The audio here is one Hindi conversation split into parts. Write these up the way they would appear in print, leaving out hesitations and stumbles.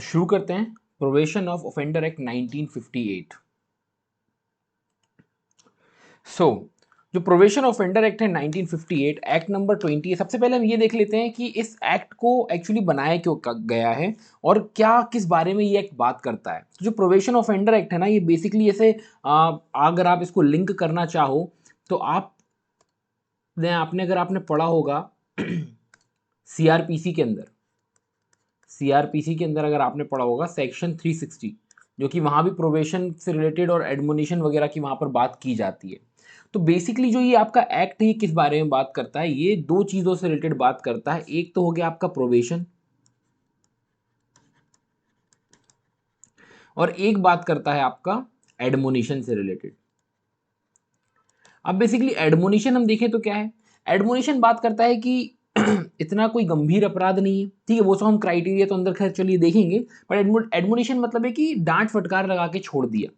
शुरू करते हैं। Provision of offender act 1958। सो जो प्रोविजन ऑफ ऑफेंडर एक्ट है 1958, एक्ट नंबर 20 है। सबसे पहले हम ये देख लेते हैं कि इस एक्ट को एक्चुअली बनाया क्यों गया है और क्या किस बारे में ये एक्ट बात करता है। तो जो प्रोविजन ऑफ ऑफेंडर एक्ट है ना, ये बेसिकली ऐसे अगर आप इसको लिंक करना चाहो तो आपने अगर आपने पढ़ा होगा सीआरपीसी के अंदर, सीआरपीसी के अंदर अगर आपने पढ़ा होगा सेक्शन 360, जो कि वहाँ भी प्रोबेशन से रिलेटेड और एडमोनिशन वगैरह की वहाँ पर बात की जाती है। तो बेसिकली जो ये आपका एक्ट है ये किस बारे में बात करता है, ये दो चीज़ों से रिलेटेड बात करता है। एक तो हो गया आपका प्रोबेशन और एक बात करता है आपका एडमोनिशन से रिलेटेड। अब बेसिकली एडमोनिशन हम देखें तो क्या है, एडमोनिशन बात करता है कि इतना कोई गंभीर अपराध नहीं है, ठीक है, वो सब हम क्राइटेरिया तो अंदर खैर चलिए देखेंगे, पर एडमोनिशन मतलब है कि डांट फटकार लगा के छोड़ दिया,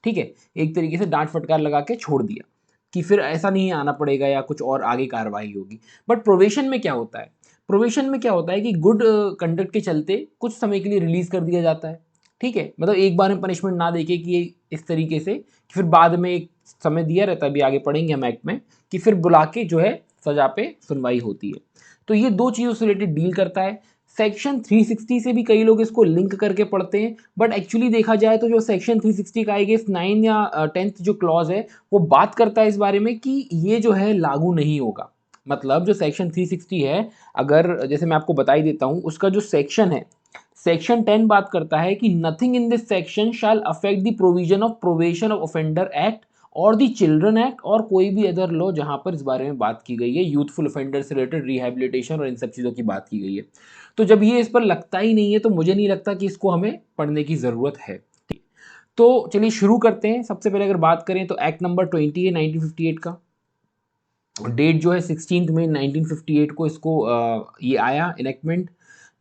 ठीक है, एक तरीके से डांट फटकार लगा के छोड़ दिया कि फिर ऐसा नहीं आना पड़ेगा या कुछ और आगे कार्रवाई होगी। बट प्रोबेशन में क्या होता है, प्रोबेशन में क्या होता है कि गुड कंडक्ट के चलते कुछ समय के लिए रिलीज कर दिया जाता है, ठीक है, मतलब एक बार में पनिशमेंट ना देके कि ये इस तरीके से कि फिर बाद में एक समय दिया रहता है, अभी आगे पढ़ेंगे हम एक्ट में, कि फिर बुला के जो है सजा पे सुनवाई होती है। तो ये दो चीज़ों से रिलेटेड डील करता है। सेक्शन 360 से भी कई लोग इसको लिंक करके पढ़ते हैं, बट एक्चुअली देखा जाए तो जो सेक्शन 360 का आई गेस 9 या 10th जो क्लॉज है वो बात करता है इस बारे में कि ये जो है लागू नहीं होगा। मतलब जो सेक्शन 360 है, अगर जैसे मैं आपको बता ही देता हूँ उसका जो सेक्शन है, सेक्शन 10 बात करता है कि nothing in this section shell affect the provision of probation of offender act और दी चिल्ड्रन एक्ट और कोई भी अदर लॉ जहां पर इस बारे में बात की गई है, यूथफुल ऑफेंडर से रिलेटेड रिहेबिलिटेशन और इन सब चीज़ों की बात की गई है। तो जब ये इस पर लगता ही नहीं है तो मुझे नहीं लगता कि इसको हमें पढ़ने की ज़रूरत है। तो चलिए शुरू करते हैं। सबसे पहले अगर बात करें तो एक्ट नंबर 20 है 1958 का, डेट जो है 16 मई 1958 को इसको ये आया इनेक्टमेंट।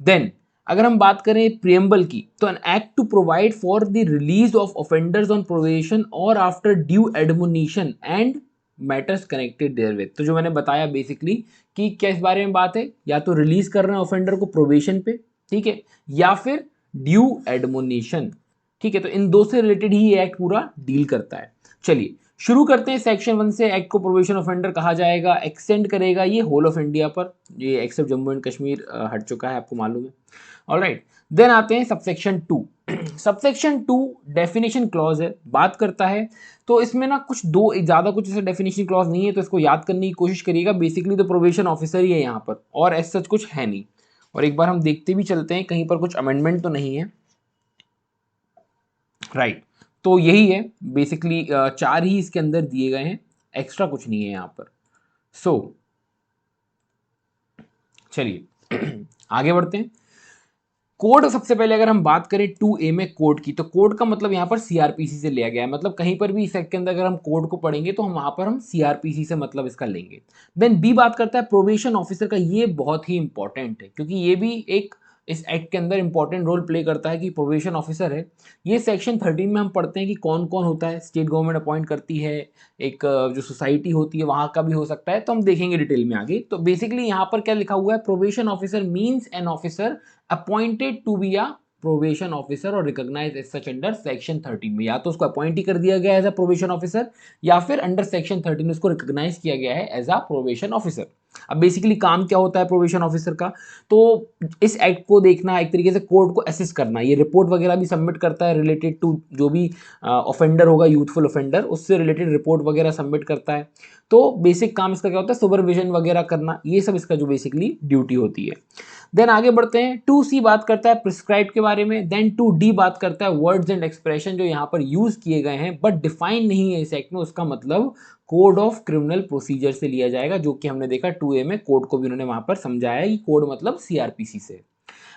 देन अगर हम बात करें प्रियम्बल की, तो an act to provide for the release of offenders on probation और after due admonition and matters connected therewith जो मैंने बताया बेसिकली कि क्या इस बारे में बात है, या तो रिलीज कर रहे हैं ऑफेंडर को प्रोबेशन पे, ठीक है, या फिर ड्यू एडमोनिशन, ठीक है, तो इन दो से रिलेटेड ही ये एक्ट पूरा डील करता है। चलिए शुरू करते हैं सेक्शन 1 से। एक्ट को प्रोबेशन ऑफेंडर कहा जाएगा, एक्सटेंड करेगा ये होल ऑफ इंडिया पर, ये एक्सेप्ट जम्मू एंड कश्मीर हट चुका है, आपको मालूम है। ऑलराइट, देन आते हैं सबसेक्शन 2। सबसेक्शन 2 डेफिनेशन क्लॉज है, बात करता है। तो इसमें ना कुछ दो ज़्यादा कुछ ऐसे डेफिनेशन क्लॉज नहीं है, तो इसको याद करने की कोशिश करिएगा। बेसिकली तो प्रोबेशन ऑफिसर ही है यहाँ पर, और ऐसा सच कुछ है नहीं। और एक बार हम देखते भी चलते हैं कहीं पर कुछ अमेंडमेंट तो नहीं है, राइट। तो यही है बेसिकली, चार ही इसके अंदर दिए गए हैं, एक्स्ट्रा कुछ नहीं है यहाँ पर। सो चलिए आगे बढ़ते हैं। कोड, सबसे पहले अगर हम बात करें 2A में कोड की, तो कोड का मतलब यहाँ पर सीआरपीसी से लिया गया है। मतलब कहीं पर भी इस एक्ट के अंदर अगर हम कोड को पढ़ेंगे तो हम वहाँ पर हम सीआरपीसी से मतलब इसका लेंगे। देन बी बात करता है प्रोबेशन ऑफिसर का। ये बहुत ही इंपॉर्टेंट है क्योंकि ये भी एक इस एक्ट के अंदर इंपॉर्टेंट रोल प्ले करता है कि प्रोबेशन ऑफिसर है। ये सेक्शन 13 में हम पढ़ते हैं कि कौन कौन होता है, स्टेट गवर्नमेंट अपॉइंट करती है, एक जो सोसाइटी होती है वहाँ का भी हो सकता है, तो हम देखेंगे डिटेल में आगे। तो बेसिकली यहाँ पर क्या लिखा हुआ है, probation officer means an officer appointed to be a probation officer और recognise as such under section 13 में। या तो उसको अपॉइंट ही कर दिया गया एज अ प्रोबेशन ऑफिसर, या फिर अंडर सेक्शन 13 उसको रिकॉग्नाइज किया गया है एज अ प्रोबेशन ऑफिसर। अब बेसिकली काम क्या होता है प्रोबेशन ऑफिसर का, तो इस एक्ट को देखना, एक तरीके से कोर्ट को असिस्ट करना, ये रिपोर्ट वगैरह भी सबमिट करता है रिलेटेड टू जो भी ऑफेंडर होगा, यूथफुल ऑफेंडर, उससे रिलेटेड रिपोर्ट वगैरह सबमिट करता है। तो बेसिक काम इसका क्या होता है, सुपरविजन वगैरह करना, ये सब इसका जो बेसिकली ड्यूटी होती है। देन आगे बढ़ते हैं। 2C बात करता है प्रिस्क्राइब के बारे में। देन 2D बात करता है वर्ड्स एंड एक्सप्रेशन जो यहाँ पर यूज किए गए हैं बट डिफाइन नहीं है इस एक्ट में, उसका मतलब कोड ऑफ क्रिमिनल प्रोसीजर से लिया जाएगा, जो कि हमने देखा 2A में कोड को भी उन्होंने वहां पर समझाया कि कोड मतलब सीआरपीसी से।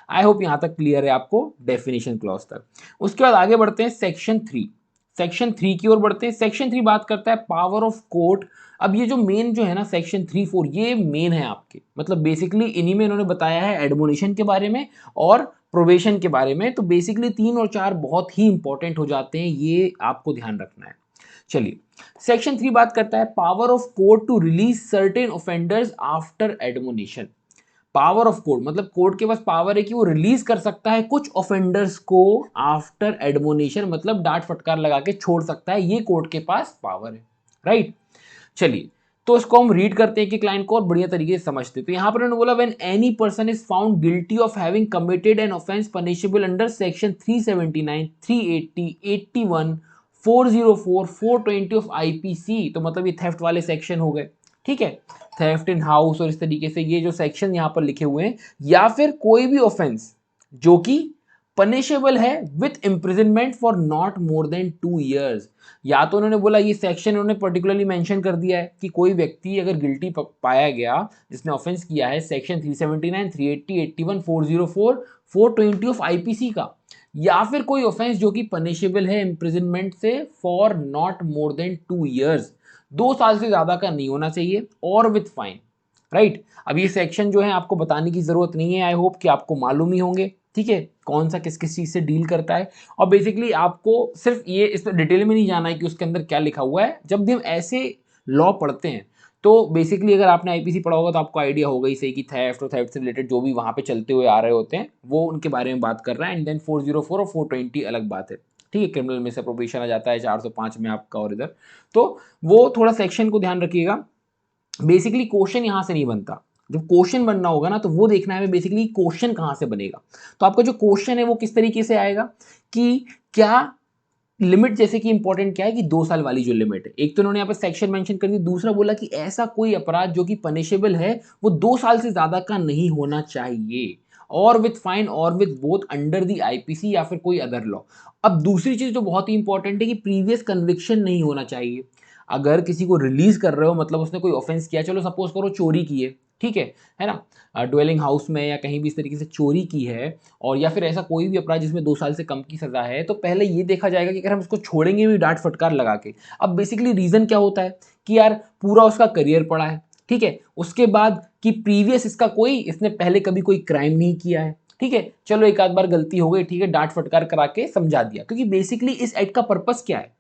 आई होप यहां तक क्लियर है आपको डेफिनेशन क्लॉज तक। उसके बाद आगे बढ़ते हैं सेक्शन 3। सेक्शन 3 की ओर बढ़ते हैं। सेक्शन 3 बात करता है पावर ऑफ कोर्ट। अब ये जो मेन जो है ना सेक्शन 3-4, ये मेन है आपके, मतलब बेसिकली इन्हीं में इन्होंने बताया है एडमोनिशन के बारे में और प्रोबेशन के बारे में। तो बेसिकली 3 और 4 बहुत ही इंपॉर्टेंट हो जाते हैं, ये आपको ध्यान रखना है। चलिए, सेक्शन 3 बात करता है power of court to release certain offenders after admonition. Power of court मतलब कोर्ट के पास पावर है कि वो रिलीज कर सकता है कुछ ऑफेंडर्स को आफ्टर एडमोनिशन, मतलब डांट फटकार लगा के छोड़ सकता है, ये कोर्ट के पास पावर है, राइट। चलिए, तो इसको हम रीड करते हैं कि क्लाइंट को और बढ़िया तरीके से समझते हैं। तो यहां पर उन्होंने बोला when any person is found guilty of having committed an offence punishable under section 379, 380, 81, 404, 420 of IPC, तो मतलब ये थेफ्ट वाले सेक्शन हो गए, ठीक है, थेफ्ट इन हाउस और इस तरीके से ये जो सेक्शन यहां पर लिखे हुए हैं, या फिर कोई भी ऑफेंस जो कि पनिशेबल है with imprisonment for not more than 2 years। या तो उन्होंने बोला ये सेक्शन उन्होंने पर्टिकुलरली मेंशन कर दिया है कि कोई व्यक्ति अगर गिल्टी पाया गया जिसने ऑफेंस किया है सेक्शन 379, 380, 81, 404, 420 ऑफ आईपीसी का, या फिर कोई ऑफेंस जो कि पनिशेबल है इम्प्रिजनमेंट से for not more than 2 years, 2 साल से ज्यादा का नहीं होना चाहिए, और विथ फाइन, राइट। अब ये सेक्शन जो है आपको बताने की जरूरत नहीं है, आई होप कि आपको मालूम ही होंगे, ठीक है, कौन सा किस किस चीज से डील करता है। और बेसिकली आपको सिर्फ ये इस पर डिटेल में नहीं जाना है कि उसके अंदर क्या लिखा हुआ है। जब भी हम ऐसे लॉ पढ़ते हैं तो बेसिकली अगर आपने आईपीसी पढ़ा होगा तो आपको आइडिया होगा ही सही कि थेफ्ट और थेफ्ट से रिलेटेड जो भी वहां पे चलते हुए आ रहे होते हैं वो उनके बारे में बात कर रहा है। एंड देन 404 और 420 अलग बात है, ठीक है, क्रिमिनल में से प्रोबेशन आ जाता है 405 में आपका, और इधर तो वो थोड़ा सेक्शन को ध्यान रखिएगा। बेसिकली क्वेश्चन यहां से नहीं बनता, जब क्वेश्चन बनना होगा ना तो वो देखना है बेसिकली क्वेश्चन कहां से बनेगा। तो आपका जो क्वेश्चन है वो किस तरीके से आएगा कि क्या लिमिट, जैसे कि इंपॉर्टेंट क्या है कि 2 साल वाली जो लिमिट है, एक तो उन्होंने यहाँ पर सेक्शन मेंशन कर दी, दूसरा बोला कि ऐसा कोई अपराध जो कि पनिशेबल है वो 2 साल से ज्यादा का नहीं होना चाहिए, और विथ फाइन और with both under the IPC या फिर कोई अदर लॉ। अब दूसरी चीज जो बहुत ही इंपॉर्टेंट है कि प्रीवियस कन्विक्शन नहीं होना चाहिए। अगर किसी को रिलीज कर रहे हो मतलब उसने कोई ऑफेंस किया, चलो सपोज करो चोरी की है है ना, ड्वेलिंग हाउस में या कहीं भी इस तरीके से चोरी की है, और या फिर ऐसा कोई भी अपराध जिसमें 2 साल से कम की सजा है, तो पहले ये देखा जाएगा कि अगर हम इसको छोड़ेंगे भी डांट फटकार लगा के, अब बेसिकली रीजन क्या होता है कि यार पूरा उसका करियर पड़ा है, ठीक है, उसके बाद कि प्रीवियस इसका कोई, इसने पहले कभी कोई क्राइम नहीं किया है, ठीक है, चलो एक आध बार गलती हो गई, ठीक है, डांट फटकार करा के समझा दिया। क्योंकि बेसिकली इस एक्ट का पर्पस क्या है,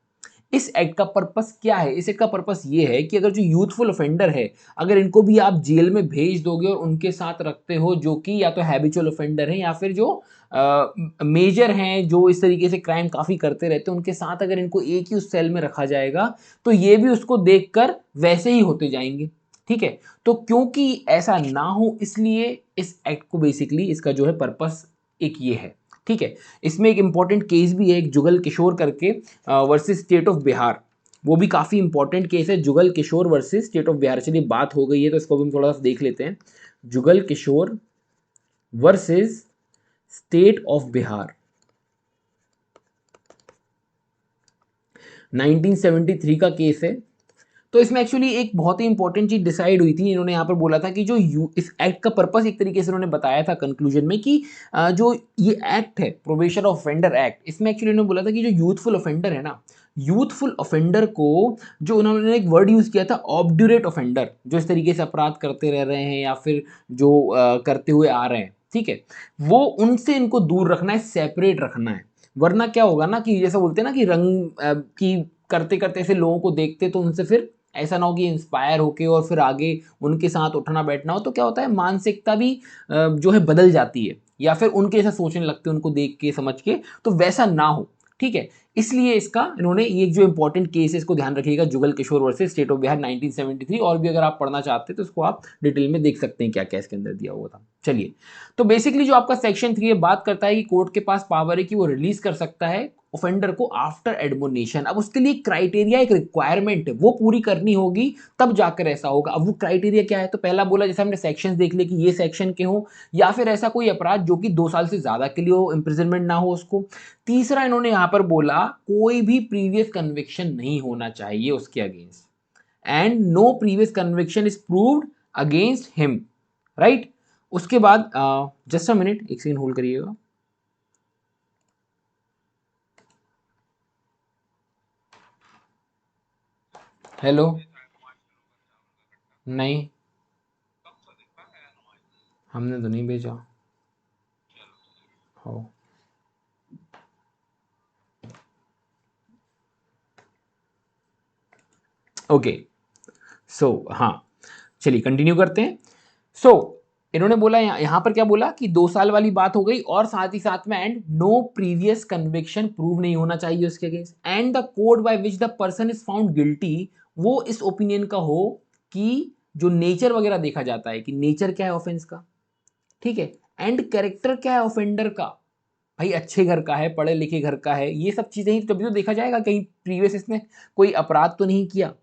इस एक्ट का पर्पस क्या है, इस एक्ट का पर्पस ये है कि अगर जो यूथफुल ऑफेंडर है अगर इनको भी आप जेल में भेज दोगे और उनके साथ रखते हो जो कि या तो हैबिचुअल ऑफेंडर हैं या फिर जो मेजर हैं जो इस तरीके से क्राइम काफ़ी करते रहते हैं, उनके साथ अगर इनको एक ही उस सेल में रखा जाएगा तो ये भी उसको देखकर वैसे ही होते जाएंगे, ठीक है। तो क्योंकि ऐसा ना हो इसलिए इस एक्ट को बेसिकली इसका जो है पर्पस एक ये है, ठीक है। इसमें एक इंपॉर्टेंट केस भी है, एक जुगल किशोर करके वर्सेस स्टेट ऑफ बिहार, वो भी काफ़ी इंपॉर्टेंट केस है, Jugal Kishore versus state of Bihar. चलिए बात हो गई है तो इसको भी हम थोड़ा सा देख लेते हैं। Jugal Kishore versus state of Bihar, 1973 का केस है। तो इसमें एक्चुअली एक बहुत ही इंपॉर्टेंट चीज डिसाइड हुई थी, इन्होंने यहाँ पर बोला था कि जो इस एक्ट का पर्पस एक तरीके से उन्होंने बताया था कंक्लूजन में कि जो ये एक्ट है प्रोबेशन ऑफ ऑफेंडर एक्ट, इसमें एक्चुअली उन्होंने बोला था कि जो यूथफुल ऑफेंडर है ना, यूथफुल ऑफेंडर को जो उन्होंने एक वर्ड यूज किया था ऑब्ड्यूरेट ऑफेंडर, जो इस तरीके से अपराध करते रह रहे हैं या फिर जो करते हुए आ रहे हैं, ठीक है, वो उनसे इनको दूर रखना है, सेपरेट रखना है। वरना क्या होगा ना कि जैसा बोलते हैं ना कि रंग की करते करते ऐसे लोगों को देखते तो उनसे फिर ऐसा ना हो कि इंस्पायर होके और फिर आगे उनके साथ उठना बैठना हो, तो क्या होता है मानसिकता भी जो है बदल जाती है या फिर उनके जैसा सोचने लगते हैं उनको देख के समझ के, तो वैसा ना हो, ठीक है। इसलिए इसका इन्होंने ये जो इंपॉर्टेंट केस है इसको ध्यान रखिएगा, Jugal Kishore versus state of Bihar 1973। और भी अगर आप पढ़ना चाहते हैं तो इसको आप डिटेल में देख सकते हैं क्या क्या इसके अंदर दिया हुआ था। चलिए, तो बेसिकली जो आपका सेक्शन 3 बात करता है कि कोर्ट के पास पावर है कि वो रिलीज कर सकता है ऑफेंडर को आफ्टर एडमोनिशन। अब उसके लिए क्राइटेरिया, एक रिक्वायरमेंट है वो पूरी करनी होगी तब जाकर ऐसा होगा। अब वो क्राइटेरिया क्या है, तो पहला बोला जैसे हमने सेक्शंस देख लिए कि ये सेक्शन के हो, या फिर ऐसा कोई अपराध जो कि 2 साल से ज्यादा के लिए हो, इम्प्रिजनमेंट ना हो उसको। तीसरा इन्होंने यहां पर बोला कोई भी प्रीवियस कन्विक्शन नहीं होना चाहिए उसके against, and no previous conviction is proved against him, right. उसके बाद जस्ट अ मिनट, एक सेकंड होल्ड करिएगा। हेलो, नहीं हमने तो नहीं भेजा। हो ओके, सो हाँ, चलिए कंटिन्यू करते हैं। सो इन्होंने बोला यहाँ पर क्या बोला कि 2 साल वाली बात हो गई, और साथ ही साथ में and no previous conviction prove नहीं होना चाहिए उसके against, and the code by which the person is found guilty वो इस ओपिनियन का हो कि जो नेचर वगैरह देखा जाता है कि नेचर क्या है ऑफेंस का, ठीक है, एंड कैरेक्टर क्या है ऑफेंडर का, भाई अच्छे घर का है, पढ़े लिखे घर का है, ये सब चीजें ही तभी तो देखा जाएगा कहीं प्रीवियस इसने कोई अपराध तो नहीं किया।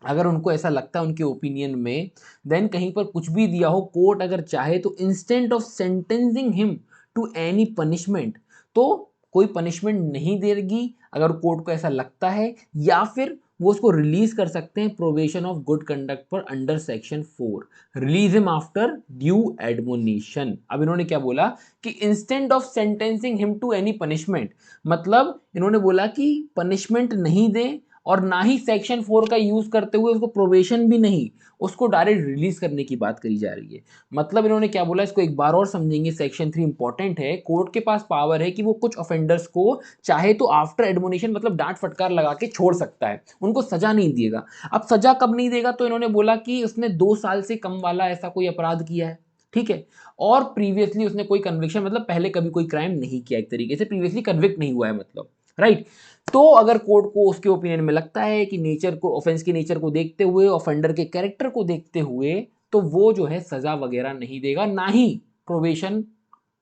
अगर उनको ऐसा लगता है उनके ओपिनियन में, देन कहीं पर कुछ भी दिया हो, कोर्ट अगर चाहे तो instant of sentencing him to any punishment, तो कोई पनिशमेंट नहीं देगी अगर कोर्ट को ऐसा लगता है, या फिर वो उसको रिलीज कर सकते हैं प्रोबेशन ऑफ गुड कंडक्ट पर under section 4, release him after due admonition. अब इन्होंने क्या बोला कि instant of sentencing him to any punishment, मतलब इन्होंने बोला कि पनिशमेंट नहीं दें और ना ही सेक्शन 4 का यूज करते हुए उसको प्रोबेशन भी नहीं, उसको डायरेक्ट रिलीज करने की बात करी जा रही है। मतलब इन्होंने क्या बोला, इसको एक बार और समझेंगे, सेक्शन 3 इंपॉर्टेंट है, कोर्ट के पास पावर है कि वो कुछ ऑफेंडर्स को चाहे तो आफ्टर एडमोनिशन मतलब डांट फटकार लगा के छोड़ सकता है, उनको सजा नहीं देगा। अब सजा कब नहीं देगा, तो इन्होंने बोला कि उसने 2 साल से कम वाला ऐसा कोई अपराध किया है, ठीक है, और प्रीवियसली उसने कोई कन्विक्शन मतलब पहले कभी कोई क्राइम नहीं किया, एक तरीके से प्रीवियसली कन्विक्ट नहीं हुआ है मतलब, राइट। तो अगर कोर्ट को उसके ओपिनियन में लगता है कि नेचर को, ऑफेंस के नेचर को देखते हुए, ऑफेंडर के कैरेक्टर को देखते हुए, तो वो जो है सजा वगैरह नहीं देगा, ना ही प्रोबेशन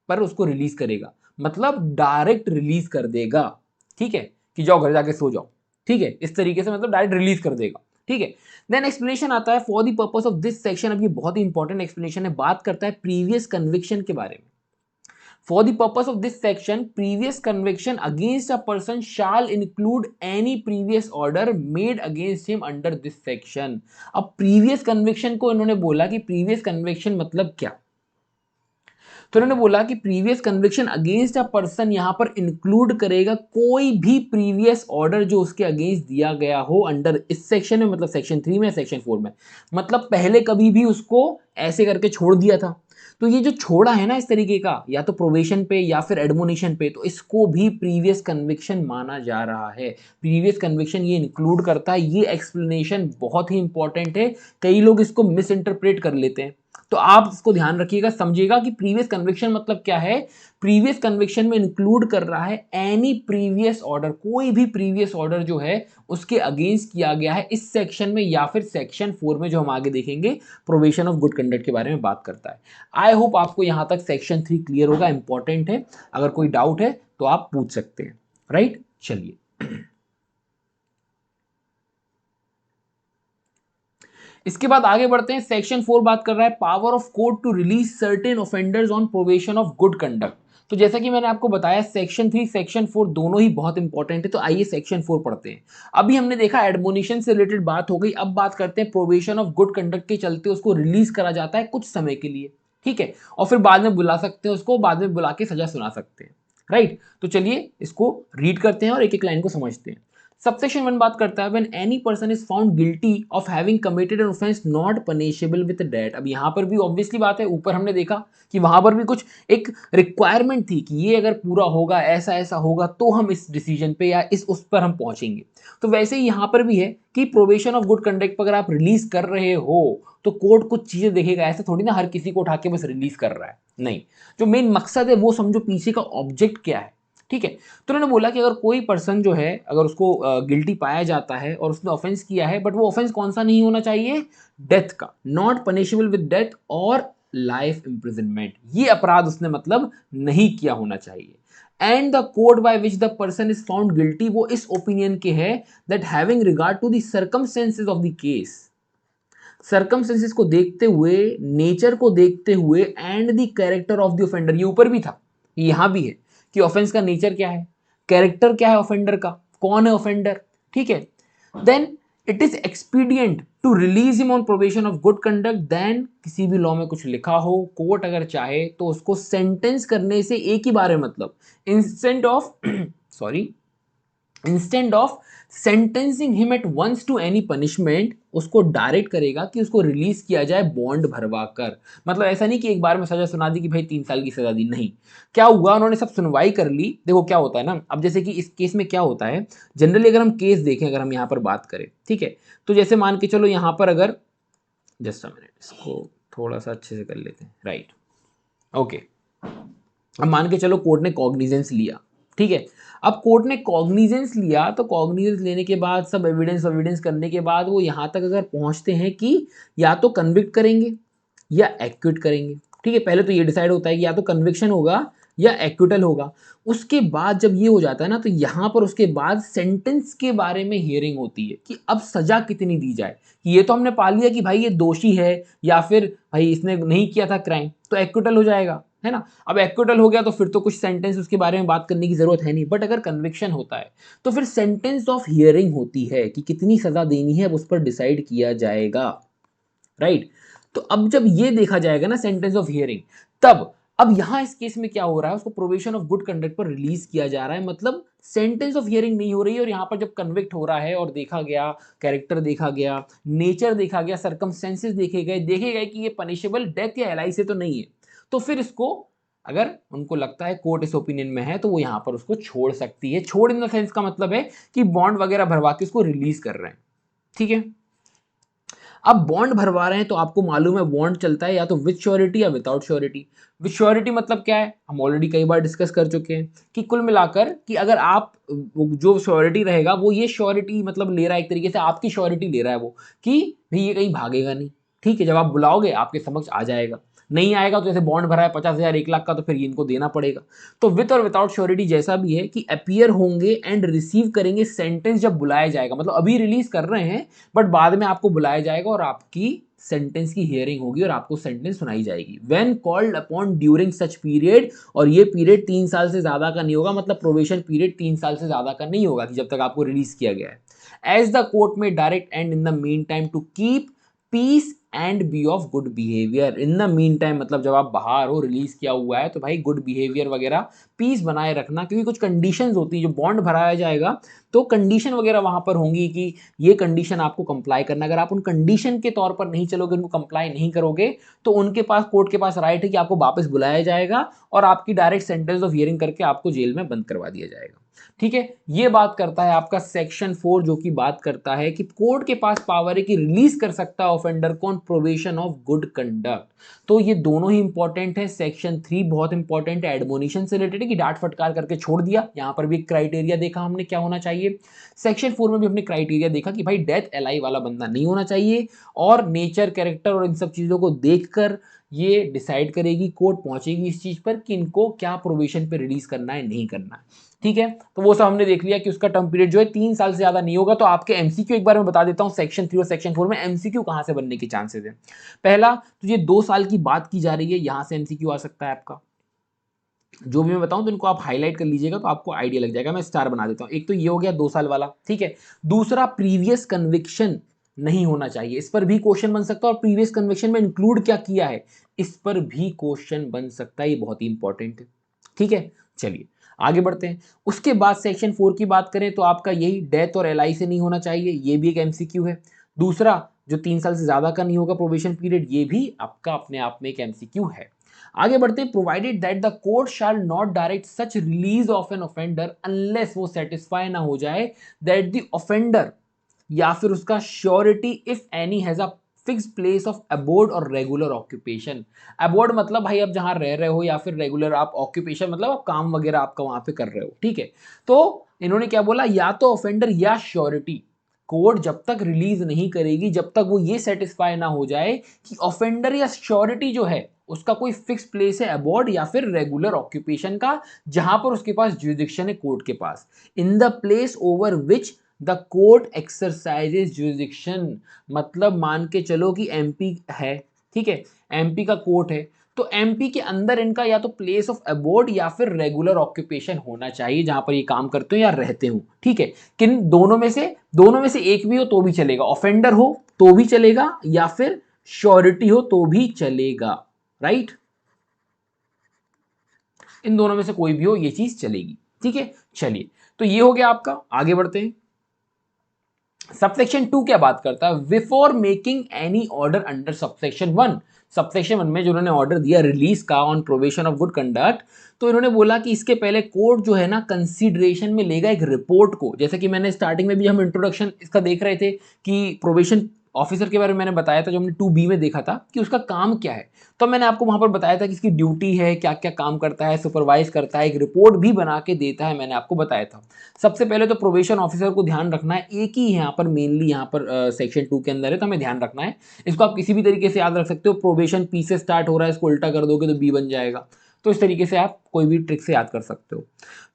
पर उसको रिलीज करेगा, मतलब डायरेक्ट रिलीज कर देगा, ठीक है, कि जाओ घर जाके सो जाओ, ठीक है, इस तरीके से मतलब डायरेक्ट रिलीज कर देगा, ठीक है। देन एक्सप्लेनेशन आता है for the purpose of this section, अब ये बहुत ही इंपॉर्टेंट एक्सप्लेनेशन है, बात करता है प्रीवियस कन्विक्शन के बारे में। For the purpose of this section, previous conviction against a person shall include any previous order made against him under this section. अब previous conviction को इन्होंने बोला कि previous conviction मतलब क्या, तो इन्होंने बोला कि previous conviction against a person यहां पर इंक्लूड करेगा कोई भी प्रीवियस ऑर्डर जो उसके अगेंस्ट दिया गया हो अंडर इस सेक्शन में, मतलब सेक्शन 3 में, सेक्शन 4 में, मतलब पहले कभी भी उसको ऐसे करके छोड़ दिया था, तो ये जो छोड़ा है ना इस तरीके का, या तो प्रोबेशन पे या फिर एडमोनिशन पे, तो इसको भी प्रीवियस कन्विक्शन माना जा रहा है। प्रीवियस कन्विक्शन ये इंक्लूड करता है, ये एक्सप्लेनेशन बहुत ही इंपॉर्टेंट है, कई लोग इसको मिस इंटरप्रेट कर लेते हैं, तो आप इसको ध्यान रखिएगा, समझिएगा कि प्रीवियस कन्विक्शन मतलब क्या है। प्रीवियस कन्विक्शन में इंक्लूड कर रहा है एनी प्रीवियस ऑर्डर, कोई भी प्रीवियस ऑर्डर जो है उसके अगेंस्ट किया गया है इस सेक्शन में या फिर सेक्शन 4 में, जो हम आगे देखेंगे प्रोबेशन ऑफ गुड कंडक्ट के बारे में बात करता है। आई होप आपको यहां तक सेक्शन 3 क्लियर होगा, इंपॉर्टेंट है, अगर कोई डाउट है तो आप पूछ सकते हैं, राइट। चलिए इसके बाद आगे बढ़ते हैं, सेक्शन 4 बात कर रहा है power of court to release certain offenders on probation of good conduct. तो जैसा कि मैंने आपको बताया सेक्शन 3 सेक्शन 4 दोनों ही बहुत इंपॉर्टेंट है, तो आइए सेक्शन 4 पढ़ते हैं। अभी हमने देखा एडमोनिशन से रिलेटेड बात हो गई, अब बात करते हैं प्रोबेशन ऑफ गुड कंडक्ट के चलते उसको रिलीज करा जाता है कुछ समय के लिए, ठीक है, और फिर बाद में बुला सकते हैं उसको, बाद में बुला के सजा सुना सकते हैं, राइट। तो चलिए इसको रीड करते हैं और एक एक लाइन को समझते हैं। सबसेक्शन 1 बात करता है when any person is found guilty of having committed an offence not punishable with death. अब यहाँ पर भी ऑब्वियसली बात है, ऊपर हमने देखा कि वहां पर भी कुछ एक रिक्वायरमेंट थी कि ये अगर पूरा होगा, ऐसा ऐसा होगा, तो हम इस डिसीजन पे या इस उस पर हम पहुंचेंगे। तो वैसे ही यहाँ पर भी है कि प्रोबेशन ऑफ गुड कंडक्ट पर अगर आप रिलीज कर रहे हो तो कोर्ट कुछ चीजें देखेगा, ऐसा थोड़ी ना हर किसी को उठा के बस रिलीज कर रहा है, नहीं, जो मेन मकसद है वो समझो, पीछे का ऑब्जेक्ट क्या है, ठीक है। तो उन्होंने बोला कि अगर कोई पर्सन जो है अगर उसको गिल्टी पाया जाता है और उसने ऑफेंस किया है, बट वो ऑफेंस कौन सा नहीं होना चाहिए, डेथ का, नॉट पनिशेबल विद डेथ और लाइफ इंप्रिजनमेंट, ये अपराध उसने मतलब नहीं किया होना चाहिए। And the code by which the person is found guilty, वो इस ओपिनियन के है that having regard to the circumstances of the case, circumstances को देखते हुए, नेचर को देखते हुए, and the character of the offender, ये ऊपर भी था, यहां भी है कि ऑफेंस का नेचर क्या है, कैरेक्टर क्या है ऑफेंडर का, कौन है ऑफेंडर, ठीक है। Then it is expedient to release him on probation of good conduct, then किसी भी लॉ में कुछ लिखा हो, कोर्ट अगर चाहे तो उसको सेंटेंस करने से एक ही बार है, मतलब instant of sorry instant of sentencing him at once to any punishment, उसको डायरेक्ट करेगा कि उसको रिलीज किया जाए बॉन्ड भरवा कर। मतलब ऐसा नहीं कि एक बार में सजा सुना दी कि भाई 3 साल की सजा दी, नहीं, क्या हुआ, उन्होंने सब सुनवाई कर ली। देखो क्या होता है ना, अब जैसे कि इस केस में क्या होता है, जनरली अगर हम केस देखें, अगर हम यहाँ पर बात करें, ठीक है, तो जैसे मान के चलो यहाँ पर अगर जस्ट अ मिनट, इसको थोड़ा सा अच्छे से कर लेते हैं, राइट, ओके। अब मान के चलो कोर्ट ने कॉग्निजेंस लिया, ठीक है। अब कोर्ट ने कॉग्निजेंस लिया तो कॉग्निजेंस लेने के बाद सब एविडेंस करने के बाद वो यहाँ तक अगर पहुँचते हैं कि या तो कन्विक्ट करेंगे या एक्विट करेंगे, ठीक है। पहले तो ये डिसाइड होता है कि या तो कन्विक्शन होगा या एक्विटल होगा। उसके बाद जब ये हो जाता है ना तो यहाँ पर उसके बाद सेंटेंस के बारे में हियरिंग होती है कि अब सजा कितनी दी जाए। कि ये तो हमने पा लिया कि भाई ये दोषी है या फिर भाई इसने नहीं किया था क्राइम, तो एक्विटल हो जाएगा, है ना। अब एक्विटल हो गया तो फिर तो कुछ सेंटेंस उसके बारे में बात करने की जरूरत है नहीं। बट अगर कन्विक्शन होता है तो फिर सेंटेंस ऑफ हियरिंग होती है कि कितनी सजा देनी है, उस पर डिसाइड किया जाएगा, राइट। तो अब जब ये देखा जाएगा ना सेंटेंस ऑफ हियरिंग, तब अब यहां इस केस में क्या हो रहा है, उसको प्रोबेशन ऑफ गुड कंडक्ट पर रिलीज किया जा रहा है। मतलब सेंटेंस ऑफ हियरिंग नहीं हो रही है और यहां पर जब कन्विक्ट हो रहा है और देखा गया, कैरेक्टर देखा गया, नेचर देखा गया, सर्कमस्टेंसेस देखे गए कि ये पनिशेबल डेथ या एलआई से तो नहीं है, तो फिर इसको अगर उनको लगता है, कोर्ट इस ओपिनियन में है, तो वो यहां पर उसको छोड़ सकती है। छोड़ इन द सेंस का मतलब है कि बॉन्ड वगैरह भरवा के उसको रिलीज कर रहे हैं, ठीक है। अब बॉन्ड भरवा रहे हैं तो आपको मालूम है बॉन्ड चलता है या तो विद श्योरिटी या विदाउट श्योरिटी। विद श्योरिटी मतलब क्या है, हम ऑलरेडी कई बार डिस्कस कर चुके हैं कि कुल मिलाकर कि अगर आप जो श्योरिटी रहेगा वो ये श्योरिटी मतलब ले रहा है, एक तरीके से आपकी श्योरिटी ले रहा है वो, कि भाई ये कहीं भागेगा नहीं, ठीक है। जब आप बुलाओगे आपके समक्ष आ जाएगा, नहीं आएगा तो जैसे बॉन्ड भरा है 50,000 1 लाख का तो फिर इनको देना पड़ेगा। तो विद और विदाउट श्योरिटी जैसा भी है कि अपीयर होंगे एंड रिसीव करेंगे सेंटेंस जब बुलाया जाएगा, मतलब अभी रिलीज कर रहे हैं बट बाद में आपको बुलाया जाएगा और आपकी सेंटेंस की हियरिंग होगी और आपको सेंटेंस सुनाई जाएगी। When called upon during such period, और ये पीरियड 3 साल से ज्यादा का नहीं होगा, मतलब प्रोबेशन पीरियड 3 साल से ज्यादा का नहीं होगा कि जब तक आपको रिलीज किया गया है। एज द कोर्ट में direct and in the mean time to keep peace and be of good behaviour. In the mean time मतलब जब आप बाहर हो, रिलीज किया हुआ है, तो भाई गुड बिहेवियर वगैरह, पीस बनाए रखना, क्योंकि कुछ कंडीशंस होती है, जो बॉन्ड भराया जाएगा तो कंडीशन वगैरह वहां पर होंगी कि ये कंडीशन आपको कंप्लाई करना। अगर आप उन कंडीशन के तौर पर नहीं चलोगे, उनको कंप्लाई नहीं करोगे, तो उनके पास, कोर्ट के पास राइट है कि आपको वापस बुलाया जाएगा और आपकी डायरेक्ट सेंटेंस ऑफ हियरिंग करके आपको जेल में बंद करवा दिया जाएगा, ठीक है। ये बात करता है आपका सेक्शन 4, जो कि बात करता है कि कोर्ट के पास पावर है कि रिलीज कर सकता है ऑफेंडर को on probation of good conduct. तो ये दोनों ही इंपॉर्टेंट है। सेक्शन 3 बहुत इंपॉर्टेंट है, एडमोनिशन से रिलेटेड है कि डांट फटकार करके छोड़ दिया, यहां पर भी एक क्राइटेरिया देखा हमने क्या होना चाहिए। सेक्शन 4 में भी हमने क्राइटेरिया देखा कि भाई डेथ एलआई वाला बंदा नहीं होना चाहिए, और नेचर, कैरेक्टर और इन सब चीजों को देखकर ये डिसाइड करेगी, कोर्ट पहुंचेगी इस चीज पर कि इनको क्या प्रोबेशन पे रिलीज करना है, नहीं करना है, ठीक है। तो वो सब हमने देख लिया कि उसका टर्म पीरियड जो है 3 साल से ज्यादा नहीं होगा। तो आपके एमसीक्यू एक बार मैं बता देता हूं, सेक्शन 3 और सेक्शन 4 में एमसीक्यू कहां से बनने के चांसेस है। पहला तो ये 2 साल की बात की जा रही है, यहां से एमसीक्यू आ सकता है आपका। जो भी मैं बताऊं तो इनको आप हाईलाइट कर लीजिएगा तो आपको आइडिया लग जाएगा। मैं स्टार बना देता हूं। एक तो ये हो गया 2 साल वाला, ठीक है। दूसरा, प्रीवियस कन्विक्शन नहीं होना चाहिए, इस पर भी क्वेश्चन बन सकता है। और प्रीवियस कन्विक्शन में इंक्लूड क्या किया है, इस पर भी क्वेश्चन बन सकता है, ये बहुत ही इंपॉर्टेंट है, ठीक है। चलिए आगे बढ़ते हैं। उसके बाद सेक्शन 4 की बात करें तो आपका यही डेथ और एलआई से नहीं होना चाहिए, ये भी एक एमसीक्यू है। दूसरा, जो 3 साल से ज्यादा का नहीं होगा प्रोबेशन पीरियड, ये भी आपका अपने आप में एक एमसीक्यू है। आगे बढ़ते हैं। Provided that the court shall not direct such release of an offender unless वो सेटिस्फाई ना हो जाए दैट द ऑफेंडर या फिर उसका surety if any has a fix place of abode और रेगुलर ऑक्यूपेशन। अबोर्ड मतलब भाई आप जहां रह रहे हो, या फिर रेगुलर आप ऑक्यूपेशन मतलब आप काम वगैरह आपका वहां पे कर रहे हो, ठीक है। तो इन्होंने क्या बोला, या तो ऑफेंडर या श्योरिटी। कोर्ट जब तक रिलीज नहीं करेगी जब तक वो ये सेटिस्फाई ना हो जाए कि ऑफेंडर या श्योरिटी जो है उसका कोई फिक्स प्लेस है अबॉर्ड या फिर रेगुलर ऑक्यूपेशन का, जहां पर उसके पास ज्यूरिडिक्शन है कोर्ट के पास, in the place over which the court exercises jurisdiction. मतलब मान के चलो कि एमपी है, ठीक है, एमपी का कोर्ट है, तो एमपी के अंदर इनका या तो प्लेस ऑफ अबोर्ड या फिर रेगुलर ऑक्यूपेशन होना चाहिए, जहां पर ये काम करते हो या रहते हो, ठीक है। किन दोनों में से एक भी हो तो भी चलेगा, ऑफेंडर हो तो भी चलेगा या फिर श्योरिटी हो तो भी चलेगा, राइट। इन दोनों में से कोई भी हो ये चीज चलेगी, ठीक है। चलिए, तो ये हो गया आपका। आगे बढ़ते हैं। सबसेक्शन 2 क्या बात करता है, before making any order under subsection 1। Subsection 1 में जो उन्होंने ऑर्डर दिया रिलीज का on probation of good conduct, तो इन्होंने बोला कि इसके पहले कोर्ट जो है ना कंसीडरेशन में लेगा एक रिपोर्ट को। जैसे कि मैंने स्टार्टिंग में भी हम इंट्रोडक्शन इसका देख रहे थे कि प्रोबेशन ऑफिसर के बारे में मैंने बताया था, जो हमने 2B में देखा था कि उसका काम क्या है। तो मैंने आपको वहां पर बताया था कि इसकी ड्यूटी है, क्या क्या काम करता है, सुपरवाइज करता है, एक रिपोर्ट भी बना के देता है, मैंने आपको बताया था। सबसे पहले तो प्रोबेशन ऑफिसर को ध्यान रखना है, एक ही यहाँ पर मेनली यहाँ पर सेक्शन 2 के अंदर है, तो हमें ध्यान रखना है। इसको आप किसी भी तरीके से याद रख सकते हो। प्रोबेशन पी से स्टार्ट हो रहा है, इसको उल्टा कर दोगे तो बी बन जाएगा। तो इस तरीके से आप कोई भी ट्रिक से याद कर सकते हो।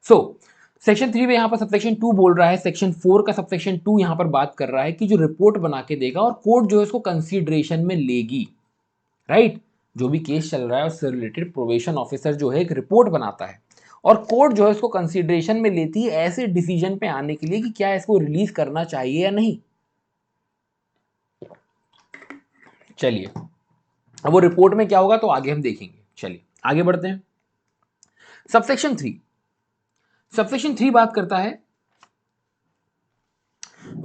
सो सेक्शन 3 में यहाँ पर सबसेक्शन 2 बोल रहा है, सेक्शन 4 का सबसेक्शन 2 यहाँ पर बात कर रहा है कि जो रिपोर्ट बना के देगा और कोर्ट जो है उसको कंसीडरेशन में लेगी, राइट। जो भी केस चल रहा है उससे रिलेटेड प्रोबेशन ऑफिसर जो है एक रिपोर्ट बनाता है और कोर्ट जो है उसको कंसीडरेशन में लेती है ऐसे डिसीजन पे आने के लिए कि क्या इसको रिलीज करना चाहिए या नहीं। चलिए, अब वो रिपोर्ट में क्या होगा तो आगे हम देखेंगे। चलिए आगे बढ़ते हैं। सबसेक्शन 3, सबसेक्शन 3 बात करता है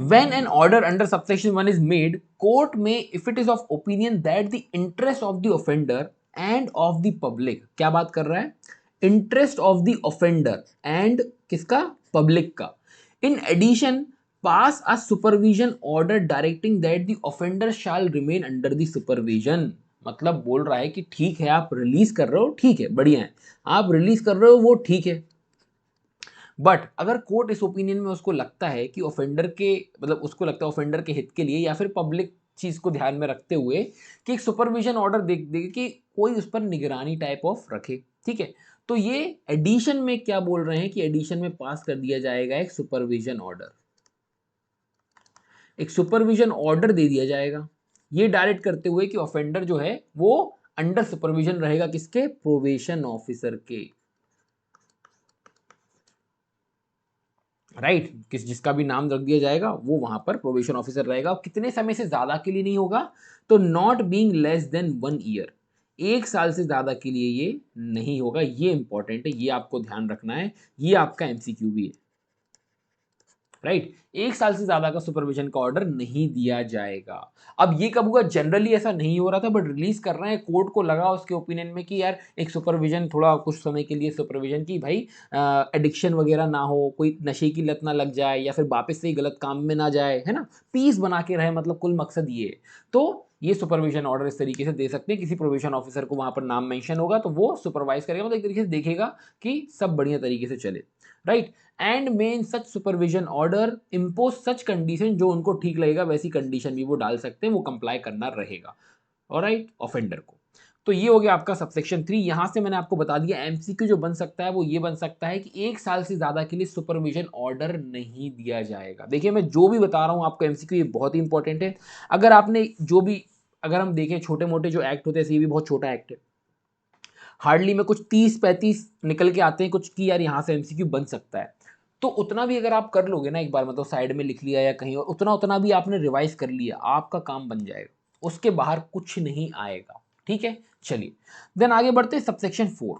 when an order under subsection 1 is made, court may, if it is of opinion that the interest of the offender and of the public, क्या बात कर रहा है, interest of the offender and किसका, public का, in addition pass a supervision order directing that the offender shall remain under the supervision। मतलब बोल रहा है कि ठीक है आप रिलीज कर रहे हो, ठीक है बढ़िया है, आप रिलीज कर रहे हो वो ठीक है, बट अगर कोर्ट इस ओपिनियन में उसको लगता है कि ऑफेंडर के, मतलब उसको लगता है ऑफेंडर के हित के लिए या फिर पब्लिक चीज को ध्यान में रखते हुए कि एक सुपरविजन ऑर्डर देख देगा कि कोई उस पर निगरानी टाइप ऑफ रखे, ठीक है, तो ये एडिशन में क्या बोल रहे हैं कि एडिशन में पास कर दिया जाएगा एक सुपरविजन ऑर्डर, एक सुपरविजन ऑर्डर दे दिया जाएगा, ये डायरेक्ट करते हुए कि ऑफेंडर जो है वो अंडर सुपरविजन रहेगा किसके, प्रोबेशन ऑफिसर के, राइट। किस जिसका भी नाम रख दिया जाएगा वो वहां पर प्रोबेशन ऑफिसर रहेगा। कितने समय से ज्यादा के लिए नहीं होगा, तो not being less than 1 year, 1 साल से ज्यादा के लिए ये नहीं होगा। ये इंपॉर्टेंट है, ये आपको ध्यान रखना है, ये आपका एमसीक्यू भी है, राइट। 1 साल से ज्यादा का सुपरविजन का ऑर्डर नहीं दिया जाएगा। अब ये कब हुआ, जनरली ऐसा नहीं हो रहा था, बट रिलीज कर रहे हैं, कोर्ट को लगा उसके ओपिनियन में कि यार एक सुपरविजन थोड़ा कुछ समय के लिए सुपरविजन की, भाई एडिक्शन वगैरह ना हो, कोई नशे की लत ना लग जाए या फिर वापस से ही गलत काम में ना जाए, है ना, पीस बना के रहे, मतलब कुल मकसद ये है। तो ये सुपरविजन ऑर्डर इस तरीके से दे सकते हैं, किसी प्रोबेशन ऑफिसर को वहां पर नाम मेंशन होगा तो वो सुपरवाइज करेगा, मतलब एक तरीके से देखेगा कि सब बढ़िया तरीके से चले, right. And may in such supervision order impose such condition, जो उनको ठीक लगेगा वैसी कंडीशन भी वो डाल सकते हैं, वो कंप्लाई करना रहेगा, ऑलराइट, ऑफेंडर को। तो ये हो गया आपका सबसेक्शन 3। यहां से मैंने आपको बता दिया एमसीक्यू जो बन सकता है वो ये बन सकता है कि 1 साल से ज्यादा के लिए सुपरविजन ऑर्डर नहीं दिया जाएगा। देखिए मैं जो भी बता रहा हूं आपको एमसीक्यू, ये बहुत ही इंपॉर्टेंट है। अगर आपने जो भी, अगर हम देखें छोटे मोटे जो एक्ट होते हैं, ये भी बहुत छोटा एक्ट है, हार्डली में कुछ 30-35 निकल के आते हैं कुछ की यार यहाँ से एमसीक्यू बन सकता है, तो उतना भी अगर आप कर लोगे ना एक बार, मतलब साइड में लिख लिया या कहीं और, उतना उतना भी आपने रिवाइज कर लिया, आपका काम बन जाएगा, उसके बाहर कुछ नहीं आएगा, ठीक है। चलिए देन आगे बढ़ते हैं सबसेक्शन 4।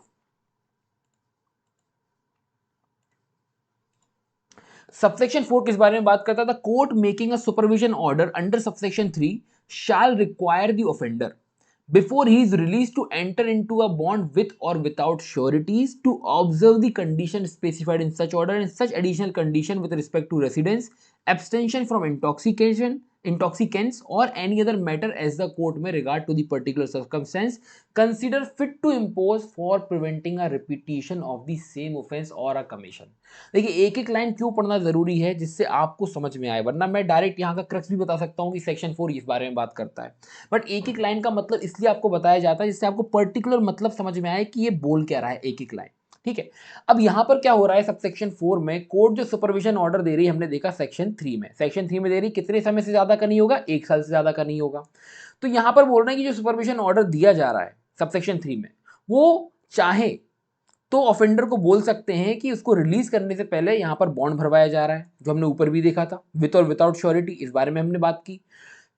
सबसेक्शन 4 किस बारे में बात करता था, court making a supervision order under subsection 3 shell require the offender before he is released to enter into a bond with or without sureties to observe the condition specified in such order and such additional condition with respect to residence, abstention from intoxicants or any other matter as the court may regard to the particular circumstance consider fit to impose for preventing a repetition of the same offense or a commission। देखिए एक एक लाइन क्यों पढ़ना जरूरी है, जिससे आपको समझ में आए, वरना मैं डायरेक्ट यहाँ का क्रक्स भी बता सकता हूँ कि सेक्शन 4 इस बारे में बात करता है, बट एक एक लाइन का मतलब इसलिए आपको बताया जाता है जिससे आपको पर्टिकुलर मतलब समझ में आए कि ये बोल क्या रहा है एक एक लाइन, ठीक है। अब यहां पर क्या हो रहा है, सबसेक्शन 4 में कोर्ट जो सुपरविजन ऑर्डर दे रही है, हमने देखा सेक्शन 3 में, सेक्शन 3 में दे रही कितने समय से ज्यादा का नहीं होगा, 1 साल से ज्यादा का नहीं होगा। तो यहां पर बोल रहे हैं कि जो सुपरविजन ऑर्डर दिया जा रहा है सबसेक्शन 3 में, वो चाहे तो ऑफेंडर को बोल सकते हैं कि उसको रिलीज करने से पहले यहां पर बॉन्ड भरवाया जा रहा है, जो हमने ऊपर भी देखा था, विद और विदाउट श्योरिटी, इस बारे में हमने बात की।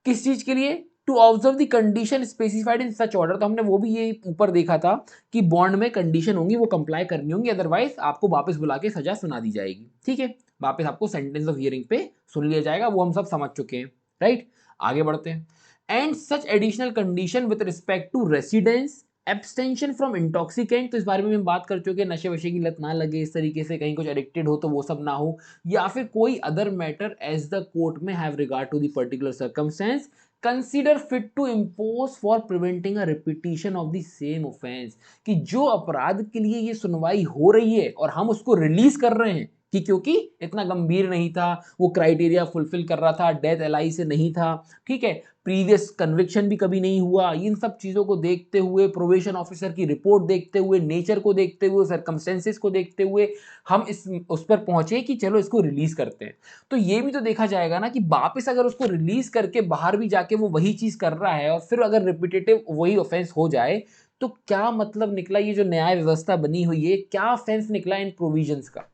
किस चीज के लिए, to observe the condition specified in such order, तो हमने वो भी ये ऊपर देखा था कि बॉन्ड में कंडीशन होंगी, वो कंप्लाई करनी होंगी, अदरवाइज आपको वापस बुला के सजा सुना दी जाएगी, ठीक है, वापस आपको सेंटेंस ऑफ हियरिंग पे सुन लिया जाएगा, वो हम सब समझ चुके हैं, राइट। आगे बढ़ते हैं। And such additional condition with respect to residence, abstention from intoxicant, तो इस बारे में हम बात कर चुके हैं, नशे वशे की लत ना लगे, इस तरीके से कहीं कुछ एडिक्टेड हो तो वो सब ना हो, या फिर कोई other matter as the court may have regard to the particular circumstance consider fit to impose for preventing a repetition of the same offence, कि जो अपराध के लिए ये सुनवाई हो रही है और हम उसको रिलीज कर रहे हैं कि क्योंकि इतना गंभीर नहीं था, वो क्राइटेरिया फुलफिल कर रहा था, डेथ एलआई से नहीं था, ठीक है, प्रीवियस कन्विक्शन भी कभी नहीं हुआ, इन सब चीज़ों को देखते हुए, प्रोबेशन ऑफिसर की रिपोर्ट देखते हुए, नेचर को देखते हुए, सर्कमस्टेंसेस को देखते हुए हम इस उस पर पहुंचे कि चलो इसको रिलीज करते हैं। तो ये भी तो देखा जाएगा ना कि वापस अगर उसको रिलीज करके बाहर भी जाके वो वही चीज़ कर रहा है और फिर अगर रिपीटेटिव वही ऑफेंस हो जाए तो क्या मतलब निकला, ये जो न्याय व्यवस्था बनी हुई है क्या ऑफेंस निकला इन प्रोविजंस का।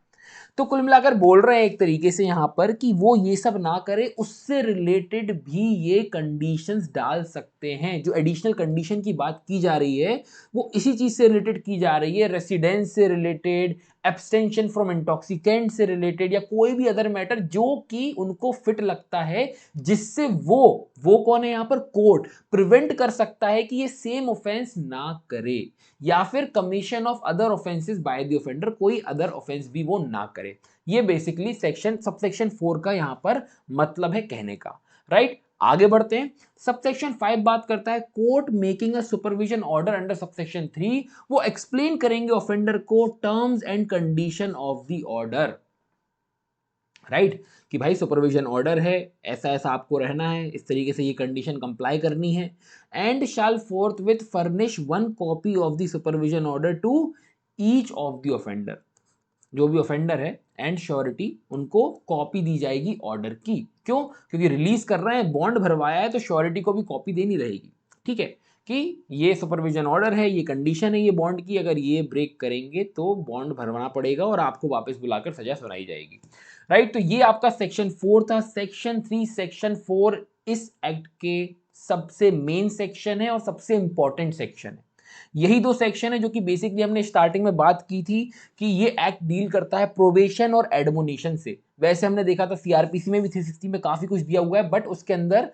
तो कुल मिलाकर बोल रहे हैं एक तरीके से यहाँ पर कि वो ये सब ना करे, उससे रिलेटेड भी ये कंडीशंस डाल सकते हैं। जो एडिशनल कंडीशन की बात की जा रही है वो इसी चीज से रिलेटेड की जा रही है, रेसिडेंस से रिलेटेड, एब्सटेंशन फ्रॉम इंटॉक्सिकेंट से रिलेटेड, या कोई भी अदर मैटर जो कि उनको फिट लगता है, जिससे वो कौन है यहाँ पर, कोर्ट प्रिवेंट कर सकता है कि ये सेम ऑफेंस ना करे, या फिर commission of other offences bye the offender, कोई अदर ऑफेंस भी वो ना करे। ये बेसिकली सबसेक्शन 4 का यहां पर मतलब है कहने का, राइट। आगे बढ़ते हैं। सबसेक्शन 5 बात करता है court making a supervision order under subsection 3, वो एक्सप्लेन करेंगे ऑफेंडर को terms and condition of the order, right, कि भाई सुपरविजन ऑर्डर है, ऐसा ऐसा आपको रहना है, इस तरीके से ये कंडीशन कंप्लाई करनी है, and shall forthwith furnish one copy of the supervision order to each of the offender, जो भी ऑफेंडर है एंड श्योरिटी उनको कॉपी दी जाएगी ऑर्डर की। क्यों? क्योंकि रिलीज कर रहे हैं, बॉन्ड भरवाया है, तो श्योरिटी को भी कॉपी देनी रहेगी, ठीक है, कि ये सुपरविजन ऑर्डर है, ये कंडीशन है ये बॉन्ड की, अगर ये ब्रेक करेंगे तो बॉन्ड भरवाना पड़ेगा और आपको वापस बुलाकर सजा सुनाई जाएगी, राइट। तो ये आपका सेक्शन 4 था। सेक्शन 3 सेक्शन 4 इस एक्ट के सबसे मेन सेक्शन है और सबसे इंपॉर्टेंट सेक्शन है। यही दो सेक्शन है जो कि बेसिकली हमने स्टार्टिंग में बात की थी कि ये एक्ट डील करता है प्रोबेशन और एडमोनिशन से। वैसे हमने देखा था सीआरपीसी में भी 360 में काफी कुछ दिया हुआ है, बट उसके अंदर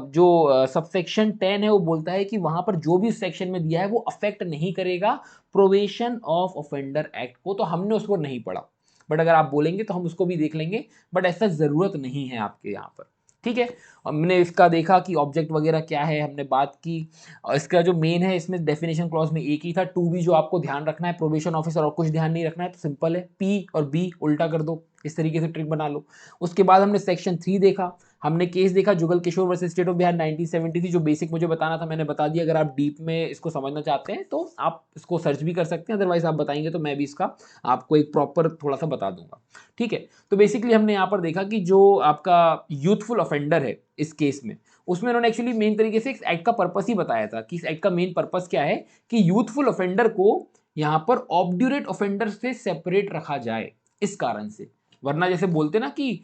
जो सबसेक्शन 10 है वो बोलता है कि वहां पर जो भी उस सेक्शन में दिया है वो अफेक्ट नहीं करेगा प्रोबेशन ऑफ ऑफेंडर एक्ट को, तो हमने उसको नहीं पढ़ा, बट अगर आप बोलेंगे तो हम उसको भी देख लेंगे, बट ऐसा जरूरत नहीं है आपके यहाँ पर, ठीक है। हमने इसका देखा कि ऑब्जेक्ट वगैरह क्या है, हमने बात की, और इसका जो मेन है इसमें डेफिनेशन क्लॉज में एक ही था, टू बी जो आपको ध्यान रखना है, प्रोबेशन ऑफिसर और कुछ ध्यान नहीं रखना है, तो सिंपल है, पी और बी उल्टा कर दो, इस तरीके से ट्रिक बना लो। उसके बाद हमने सेक्शन 3 देखा, हमने केस देखा Jugal Kishore versus state of Bihar 1973, जो बेसिक मुझे बताना था मैंने बता दिया। अगर आप डीप में इसको समझना चाहते हैं तो आप इसको सर्च भी कर सकते हैं, अदरवाइज आप बताएंगे तो मैं भी इसका आपको एक प्रॉपर थोड़ा सा बता दूंगा, ठीक है। तो बेसिकली हमने यहाँ पर देखा कि जो आपका यूथफुल ऑफेंडर है इस केस में, उसमें उन्होंने एक्चुअली मेन तरीके से इस एक्ट का पर्पस ही बताया था कि इस एक्ट का मेन पर्पस क्या है कि यूथफुल ऑफेंडर को यहाँ पर ऑब्ड्यूरेट ऑफेंडर से सेपरेट रखा जाए, इस कारण से। वरना जैसे बोलते ना कि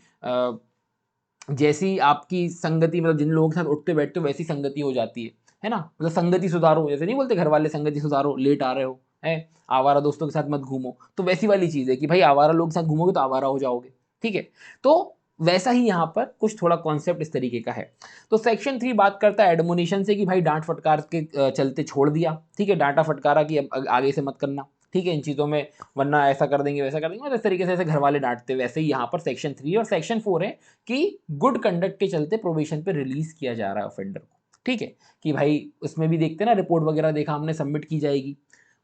जैसी आपकी संगति, मतलब जिन लोगों के साथ उठते बैठते हो वैसी संगति हो जाती है ना, मतलब संगति सुधारो, जैसे नहीं बोलते घर वाले संगति सुधारो, लेट आ रहे हो है, आवारा दोस्तों के साथ मत घूमो, तो वैसी वाली चीज है कि भाई आवारा लोग के साथ घूमोगे तो आवारा हो जाओगे, ठीक है। तो वैसा ही यहाँ पर कुछ थोड़ा कॉन्सेप्ट इस तरीके का है। तो सेक्शन 3 बात करता है एडमोनिशन से कि भाई डांट फटकार के चलते छोड़ दिया, ठीक है, डांटा फटकारा कि अब आगे से मत करना, ठीक है, इन चीज़ों में, वरना ऐसा कर देंगे वैसा कर देंगे, और इस तरीके से ऐसे घर वाले डांटते, वैसे ही यहाँ पर सेक्शन 3 और सेक्शन 4 है कि गुड कंडक्ट के चलते प्रोबेशन पे रिलीज किया जा रहा है ऑफेंडर को, ठीक है, कि भाई उसमें भी देखते ना, रिपोर्ट वगैरह देखा हमने, सबमिट की जाएगी,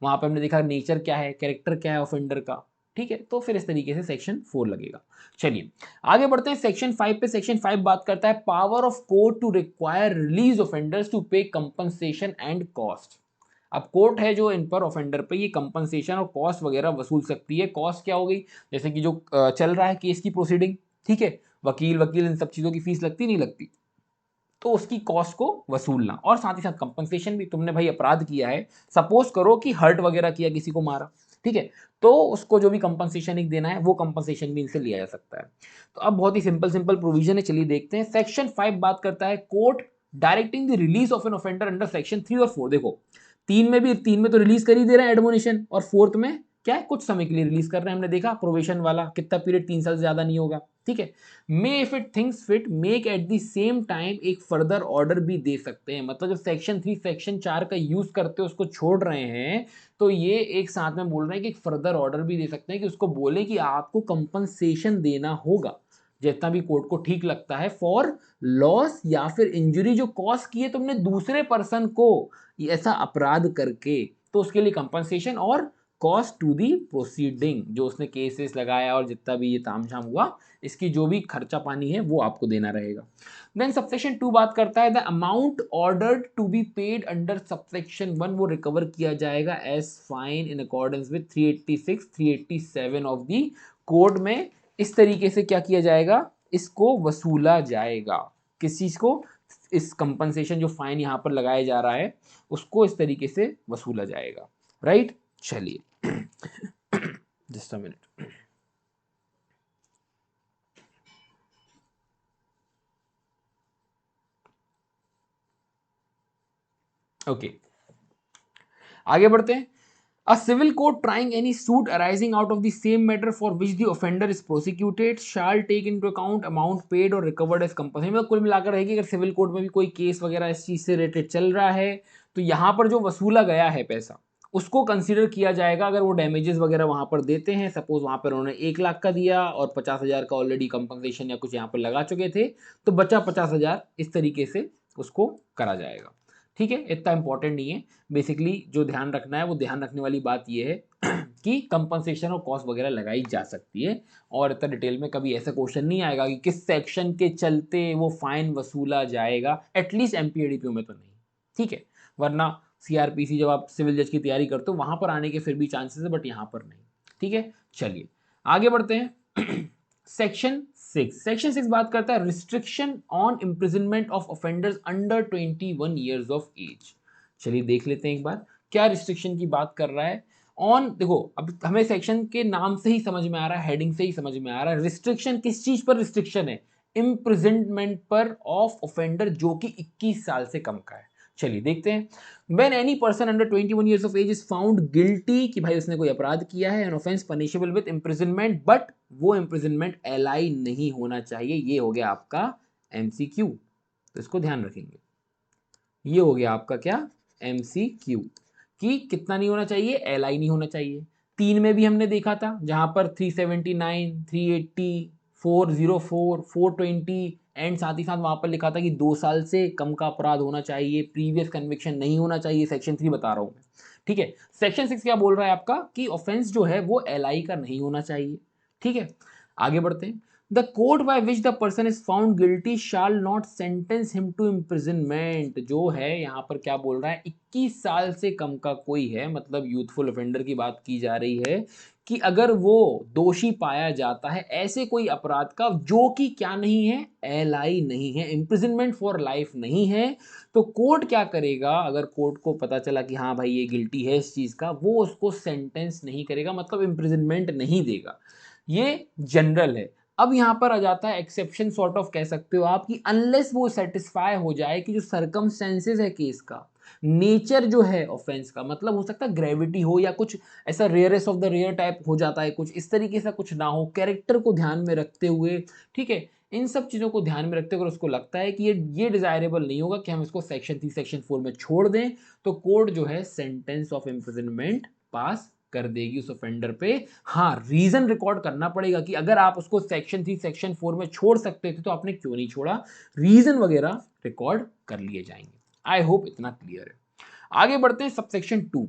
वहां पे हमने देखा नेचर क्या है, कैरेक्टर क्या है ऑफेंडर का, ठीक है, तो फिर इस तरीके से सेक्शन 4 लगेगा। चलिए आगे बढ़ते हैं सेक्शन 5 पे। सेक्शन 5 बात करता है power of court to require release offenders to pay compensation and cost. अब कोर्ट है जो इन पर ऑफेंडर पे ये कंपनसेशन और कॉस्ट वगैरह वसूल सकती है। कॉस्ट क्या हो गई, जैसे कि जो चल रहा है केस की प्रोसीडिंग, ठीक है, वकील वकील इन सब चीज़ों की फीस लगती नहीं लगती, तो उसकी कॉस्ट को वसूलना, और साथ ही साथ कंपनसेशन भी, तुमने भाई अपराध किया है, सपोज करो कि हर्ट वगैरह किया, किसी को मारा, ठीक है, तो उसको जो भी कंपनसेशन एक देना है वो कंपनसेशन भी इनसे लिया जा सकता है। तो अब बहुत ही सिंपल सिंपल प्रोविजन है, चलिए देखते हैं। सेक्शन 5 बात करता है court directing the release of an offender under section 3 और 4। देखो तीन में तो रिलीज कर ही दे रहे हैं एडमोनिशन, और फोर्थ में क्या है, कुछ समय के लिए रिलीज कर रहे हैं, हमने देखा प्रोबेशन वाला कितना पीरियड, 3 साल से ज्यादा नहीं होगा, ठीक है। May if it thinks fit make at the same time एक फर्दर ऑर्डर भी दे सकते हैं, मतलब जब सेक्शन 3 सेक्शन 4 का यूज करते हो उसको छोड़ रहे हैं, तो ये एक साथ में बोल रहे हैं कि एक फर्दर ऑर्डर भी दे सकते हैं कि उसको बोले कि आपको कंपनसेशन देना होगा, जितना भी कोर्ट को ठीक लगता है, फॉर लॉस या फिर इंजरी जो कॉज की है तुमने दूसरे पर्सन को ऐसा अपराध करके, तो उसके लिए कंपनसेशन और कॉस्ट टू दी प्रोसीडिंग, जो उसने केसेस लगाया और जितना भी ये तामझाम हुआ, इसकी जो भी खर्चा पानी है वो आपको देना रहेगा। देन सबसेक्शन 2 बात करता है the amount ordered to be paid under subsection 1 वो रिकवर किया जाएगा as fine in accordance with 386 387 of the code में। इस तरीके से क्या किया जाएगा, इसको वसूला जाएगा। किस चीज को, इस कंपनसेशन जो फाइन यहां पर लगाया जा रहा है उसको इस तरीके से वसूला जाएगा, राइट। चलिए जस्ट अ मिनट। ओके, आगे बढ़ते हैं। A civil court trying any suit arising out of the same matter for which the offender is prosecuted shall take into account amount paid or recovered as compensation। मतलब कुल मिलाकर है कि अगर सिविल कोर्ट में भी कोई केस वगैरह इस चीज से रिलेटेड चल रहा है तो यहाँ पर जो वसूला गया है पैसा उसको कंसीडर किया जाएगा। अगर वो डैमेजेस वगैरह वहां पर देते हैं, सपोज वहां पर उन्होंने 1 लाख का दिया और 50,000 का ऑलरेडी कंपनसेशन या कुछ यहाँ पर लगा चुके थे, तो बचा 50,000 इस तरीके से उसको करा जाएगा। ठीक है, इतना इंपॉर्टेंट नहीं है। बेसिकली जो ध्यान रखना है, वो ध्यान रखने वाली बात ये है कि कंपनसेशन और कॉस्ट वगैरह लगाई जा सकती है, और इतना डिटेल में कभी ऐसा क्वेश्चन नहीं आएगा कि किस सेक्शन के चलते वो फाइन वसूला जाएगा, एटलीस्ट एमपीएडीपीओ में तो नहीं। ठीक है, वरना सीआरपीसी जब आप सिविल जज की तैयारी करते हो वहां पर आने के फिर भी चांसेस है, बट यहाँ पर नहीं। ठीक है, चलिए आगे बढ़ते हैं। सेक्शन 6 बात करता है restriction on imprisonment of offenders under 21 years of age. चलिए देख लेते हैं एक बार क्या रिस्ट्रिक्शन की बात कर रहा है। ऑन, देखो अब हमें सेक्शन के नाम से ही समझ में आ रहा है, हेडिंग से ही समझ में आ रहा है, रिस्ट्रिक्शन किस चीज पर रिस्ट्रिक्शन है, इम्प्रिजनमेंट पर ऑफ ऑफेंडर जो कि 21 साल से कम का है। चलिए देखते हैं। When any person under 21 years of age is found guilty कि भाई उसने कोई अपराध किया है, an offense punishable with imprisonment, but वो imprisonment एलाई नहीं होना चाहिए। ये हो गया आपका MCQ, तो इसको ध्यान रखेंगे। ये हो गया आपका क्या, MCQ, कि कितना नहीं होना चाहिए, एलाई नहीं होना चाहिए। 3 में भी हमने देखा था जहां पर 379, 380, 404, 420 एंड साथ ही साथ वहां पर लिखा था कि 2 साल से कम का अपराध होना चाहिए, प्रीवियस कन्विक्शन नहीं होना चाहिए। सेक्शन 3 बता रहा हूं मैं। ठीक है, सेक्शन 6 क्या बोल रहा है आपका कि ऑफेंस जो है वो एलआई का नहीं होना चाहिए। ठीक है, आगे बढ़ते हैं। The code by which the person is found guilty shall not sentence him to imprisonment, जो है यहाँ पर क्या बोल रहा है, 21 साल से कम का कोई है, मतलब यूथफुल ऑफेंडर की बात की जा रही है कि अगर वो दोषी पाया जाता है ऐसे कोई अपराध का जो कि क्या नहीं है, एलआई नहीं है, इम्प्रिजनमेंट फॉर लाइफ नहीं है, तो कोर्ट क्या करेगा, अगर कोर्ट को पता चला कि हाँ भाई ये गिल्टी है इस चीज का, वो उसको सेंटेंस नहीं करेगा, मतलब इम्प्रिजनमेंट नहीं देगा। ये जनरल है। अब यहां पर आ जाता है एक्सेप्शन, सॉर्ट ऑफ कह सकते हो आप, कि अनलेस वो सेटिस्फाई हो जाए कि जो सर्कमस्टेंसेस है केस का, नेचर जो है ऑफेंस का, मतलब हो सकता है ग्रेविटी हो या कुछ ऐसा rarest of the rare type हो जाता है, कुछ इस तरीके से कुछ ना हो, कैरेक्टर को ध्यान में रखते हुए, ठीक है, इन सब चीजों को ध्यान में रखते हुए उसको लगता है कि ये डिजायरेबल नहीं होगा कि हम इसको सेक्शन 3 सेक्शन 4 में छोड़ दें, तो कोर्ट जो है सेंटेंस ऑफ इम्प्रिजनमेंट पास कर देगी उस ऑफेंडर पे। हाँ, रीजन रिकॉर्ड करना पड़ेगा कि अगर आप उसको सेक्शन 3 सेक्शन 4 में छोड़ सकते थे तो आपने क्यों नहीं छोड़ा, रीजन वगैरह रिकॉर्ड कर लिए जाएंगे। आई होप इतना क्लियर है। आगे बढ़ते हैं subsection 2,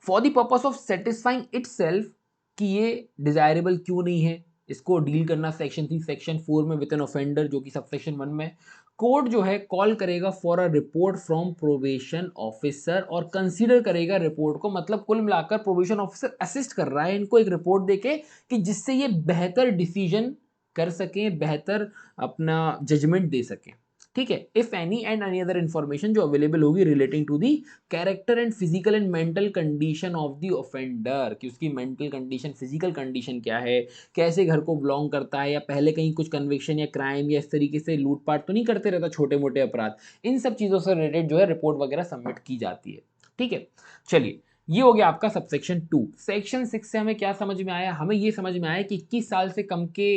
for the purpose of satisfying itself, कि ये डिजायरेबल क्यों नहीं है, इसको डील करना सेक्शन 3 सेक्शन 4 में विद एन ऑफेंडर जो कि सबसेक्शन 1 में। कोर्ट जो है कॉल करेगा for a report from probation officer और कंसीडर करेगा रिपोर्ट को, मतलब कुल मिलाकर प्रोबेशन ऑफिसर असिस्ट कर रहा है इनको एक रिपोर्ट देके कि जिससे ये बेहतर डिसीजन कर सकें, बेहतर अपना जजमेंट दे सकें। ठीक है, if any and any other information जो अवेलेबल होगी relating to the character and physical and mental condition of the offender, कि उसकी मेंटल कंडीशन, फिजिकल कंडीशन क्या है, कैसे घर को बिलोंग करता है, या पहले कहीं कुछ कन्विक्शन या क्राइम या इस तरीके से लूटपाट तो नहीं करते रहता, छोटे मोटे अपराध, इन सब चीज़ों से रिलेटेड जो है रिपोर्ट वगैरह सबमिट की जाती है। ठीक है, चलिए ये हो गया आपका सबसेक्शन 2। सेक्शन 6 से हमें क्या समझ में आया, हमें ये समझ में आया कि 21 साल से कम के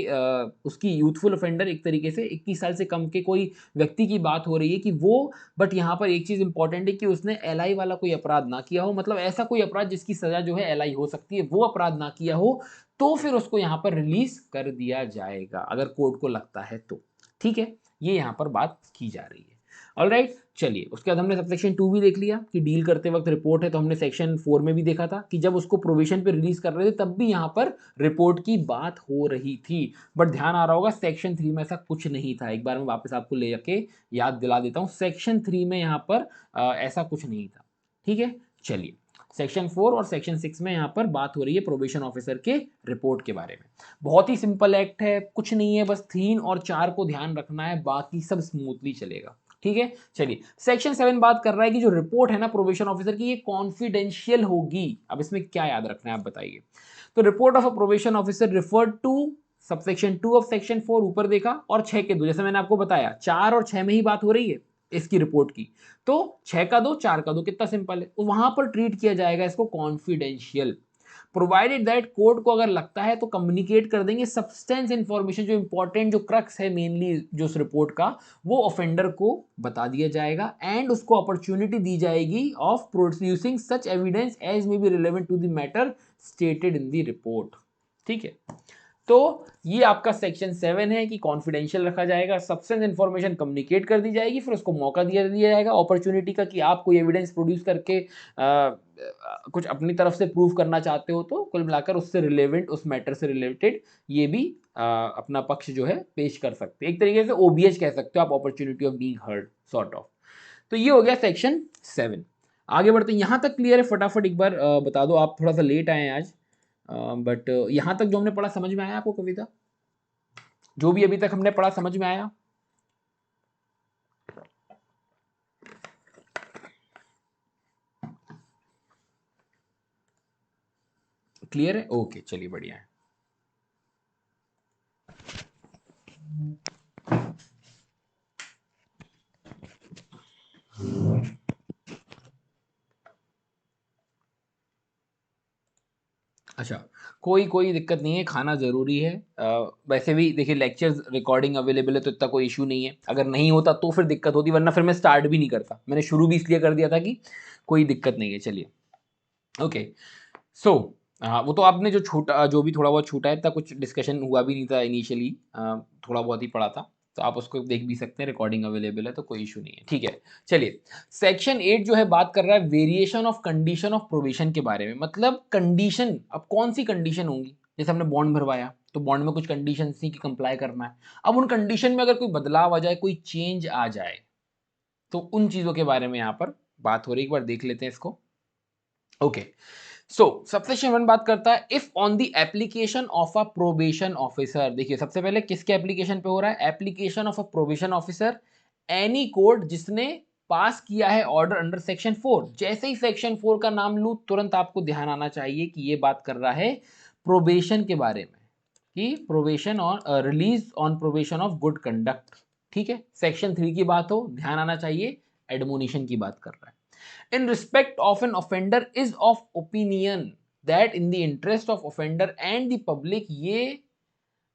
उसकी यूथफुल ऑफेंडर, एक तरीके से 21 साल से कम के कोई व्यक्ति की बात हो रही है कि वो, बट यहाँ पर एक चीज़ इंपॉर्टेंट है कि उसने एलआई वाला कोई अपराध ना किया हो, मतलब ऐसा कोई अपराध जिसकी सजा जो है एलआई हो सकती है, वो अपराध ना किया हो, तो फिर उसको यहाँ पर रिलीज कर दिया जाएगा, अगर कोर्ट को लगता है तो। ठीक है, ये यहाँ पर बात की जा रही है। ऑलराइट, चलिए उसके बाद हमने सबसेक्शन 2 भी देख लिया कि डील करते वक्त रिपोर्ट है, तो हमने सेक्शन 4 में भी देखा था कि जब उसको प्रोविजन पे रिलीज कर रहे थे तब भी यहाँ पर रिपोर्ट की बात हो रही थी। बट ध्यान आ रहा होगा सेक्शन 3 में ऐसा कुछ नहीं था। एक बार मैं वापस आपको ले जाके याद दिला देता हूँ, सेक्शन 3 में यहाँ पर ऐसा कुछ नहीं था। ठीक है, चलिए सेक्शन 4 और सेक्शन 6 में यहाँ पर बात हो रही है प्रोबेशन ऑफिसर के रिपोर्ट के बारे में। बहुत ही सिंपल एक्ट है, कुछ नहीं है, बस 3 और 4 को ध्यान रखना है, बाकी सब स्मूथली चलेगा। ठीक है, चलिए सेक्शन 7 बात कर रहा है कि जो रिपोर्ट है ना प्रोबेशन ऑफिसर की, ये कॉन्फिडेंशियल होगी। अब इसमें क्या याद रखना है आप बताइए। तो report of a probation officer referred to subsection 2 of section 4, ऊपर देखा, और 6 के 2, जैसे मैंने आपको बताया 4 और 6 में ही बात हो रही है इसकी रिपोर्ट की, तो 6 का 2 4 का 2, कितना सिंपल है। तो वहां पर ट्रीट किया जाएगा इसको कॉन्फिडेंशियल, प्रोवाइडेड दैट कोर्ट को अगर लगता है तो कम्युनिकेट कर देंगे सब्सटेंस इंफॉर्मेशन, जो इंपॉर्टेंट, जो क्रक्स है मेनली जो उस रिपोर्ट का, वो ऑफेंडर को बता दिया जाएगा एंड उसको अपॉर्चुनिटी दी जाएगी of producing such evidence as may be relevant to the matter stated in the report. ठीक है, तो ये आपका सेक्शन 7 है कि कॉन्फिडेंशियल रखा जाएगा, सब्सटेंस इंफॉर्मेशन कम्युनिकेट कर दी जाएगी, फिर उसको मौका दिया जाएगा अपॉर्चुनिटी का कि आप कोई एविडेंस प्रोड्यूस करके कुछ अपनी तरफ से प्रूव करना चाहते हो, तो कुल मिलाकर उससे रिलेवेंट, उस मैटर से रिलेटेड ये भी अपना पक्ष जो है पेश कर सकते हैं। एक तरीके से ओबीएच कह सकते हो आप, opportunity of being heard sort of. तो ये हो गया सेक्शन 7। आगे बढ़ते हैं, यहाँ तक क्लियर है? फटाफट एक बार बता दो, आप थोड़ा सा लेट आए हैं आज, बट यहां तक जो हमने पढ़ा समझ में आया आपको? कविता, जो भी अभी तक हमने पढ़ा समझ में आया? क्लियर है? ओके, चलिए बढ़िया है। अच्छा, कोई दिक्कत नहीं है, खाना ज़रूरी है। वैसे भी देखिए लेक्चर्स रिकॉर्डिंग अवेलेबल है, तो इतना कोई इशू नहीं है। अगर नहीं होता तो फिर दिक्कत होती, वरना फिर मैं स्टार्ट भी नहीं करता। मैंने शुरू भी इसलिए कर दिया था कि कोई दिक्कत नहीं है। चलिए ओके, सो वो तो आपने जो छूटा, जो भी थोड़ा बहुत छूटा है, इतना कुछ डिस्कशन हुआ भी नहीं था इनिशियली, थोड़ा बहुत ही पढ़ा था, तो आप उसको देख भी सकते हैं, रिकॉर्डिंग अवेलेबल है, तो कोई इशू नहीं है। ठीक है, चलिए सेक्शन 8 जो है बात कर रहा है variation of condition of provision के बारे में। मतलब कंडीशन, अब कौन सी कंडीशन होंगी? जैसे हमने बॉन्ड भरवाया, तो बॉन्ड में कुछ कंडीशन थी कि कंप्लाई करना है। अब उन कंडीशन में अगर कोई बदलाव आ जाए, कोई चेंज आ जाए, तो उन चीज़ों के बारे में यहाँ पर बात हो रही है। एक बार देख लेते हैं इसको। ओके, सो सबसेक्शन 1 बात करता है if on the application of a probation officer. देखिए सबसे पहले किसके एप्लीकेशन पे हो रहा है? Application of a probation officer, any court जिसने पास किया है ऑर्डर अंडर सेक्शन 4। जैसे ही सेक्शन 4 का नाम लूं, तुरंत आपको ध्यान आना चाहिए कि ये बात कर रहा है प्रोबेशन के बारे में, कि probation on release on probation of good conduct. ठीक है, सेक्शन 3 की बात हो, ध्यान आना चाहिए एडमोनिशन की बात कर रहा है। In respect of an offender is of opinion that in the interest of offender and the public, ये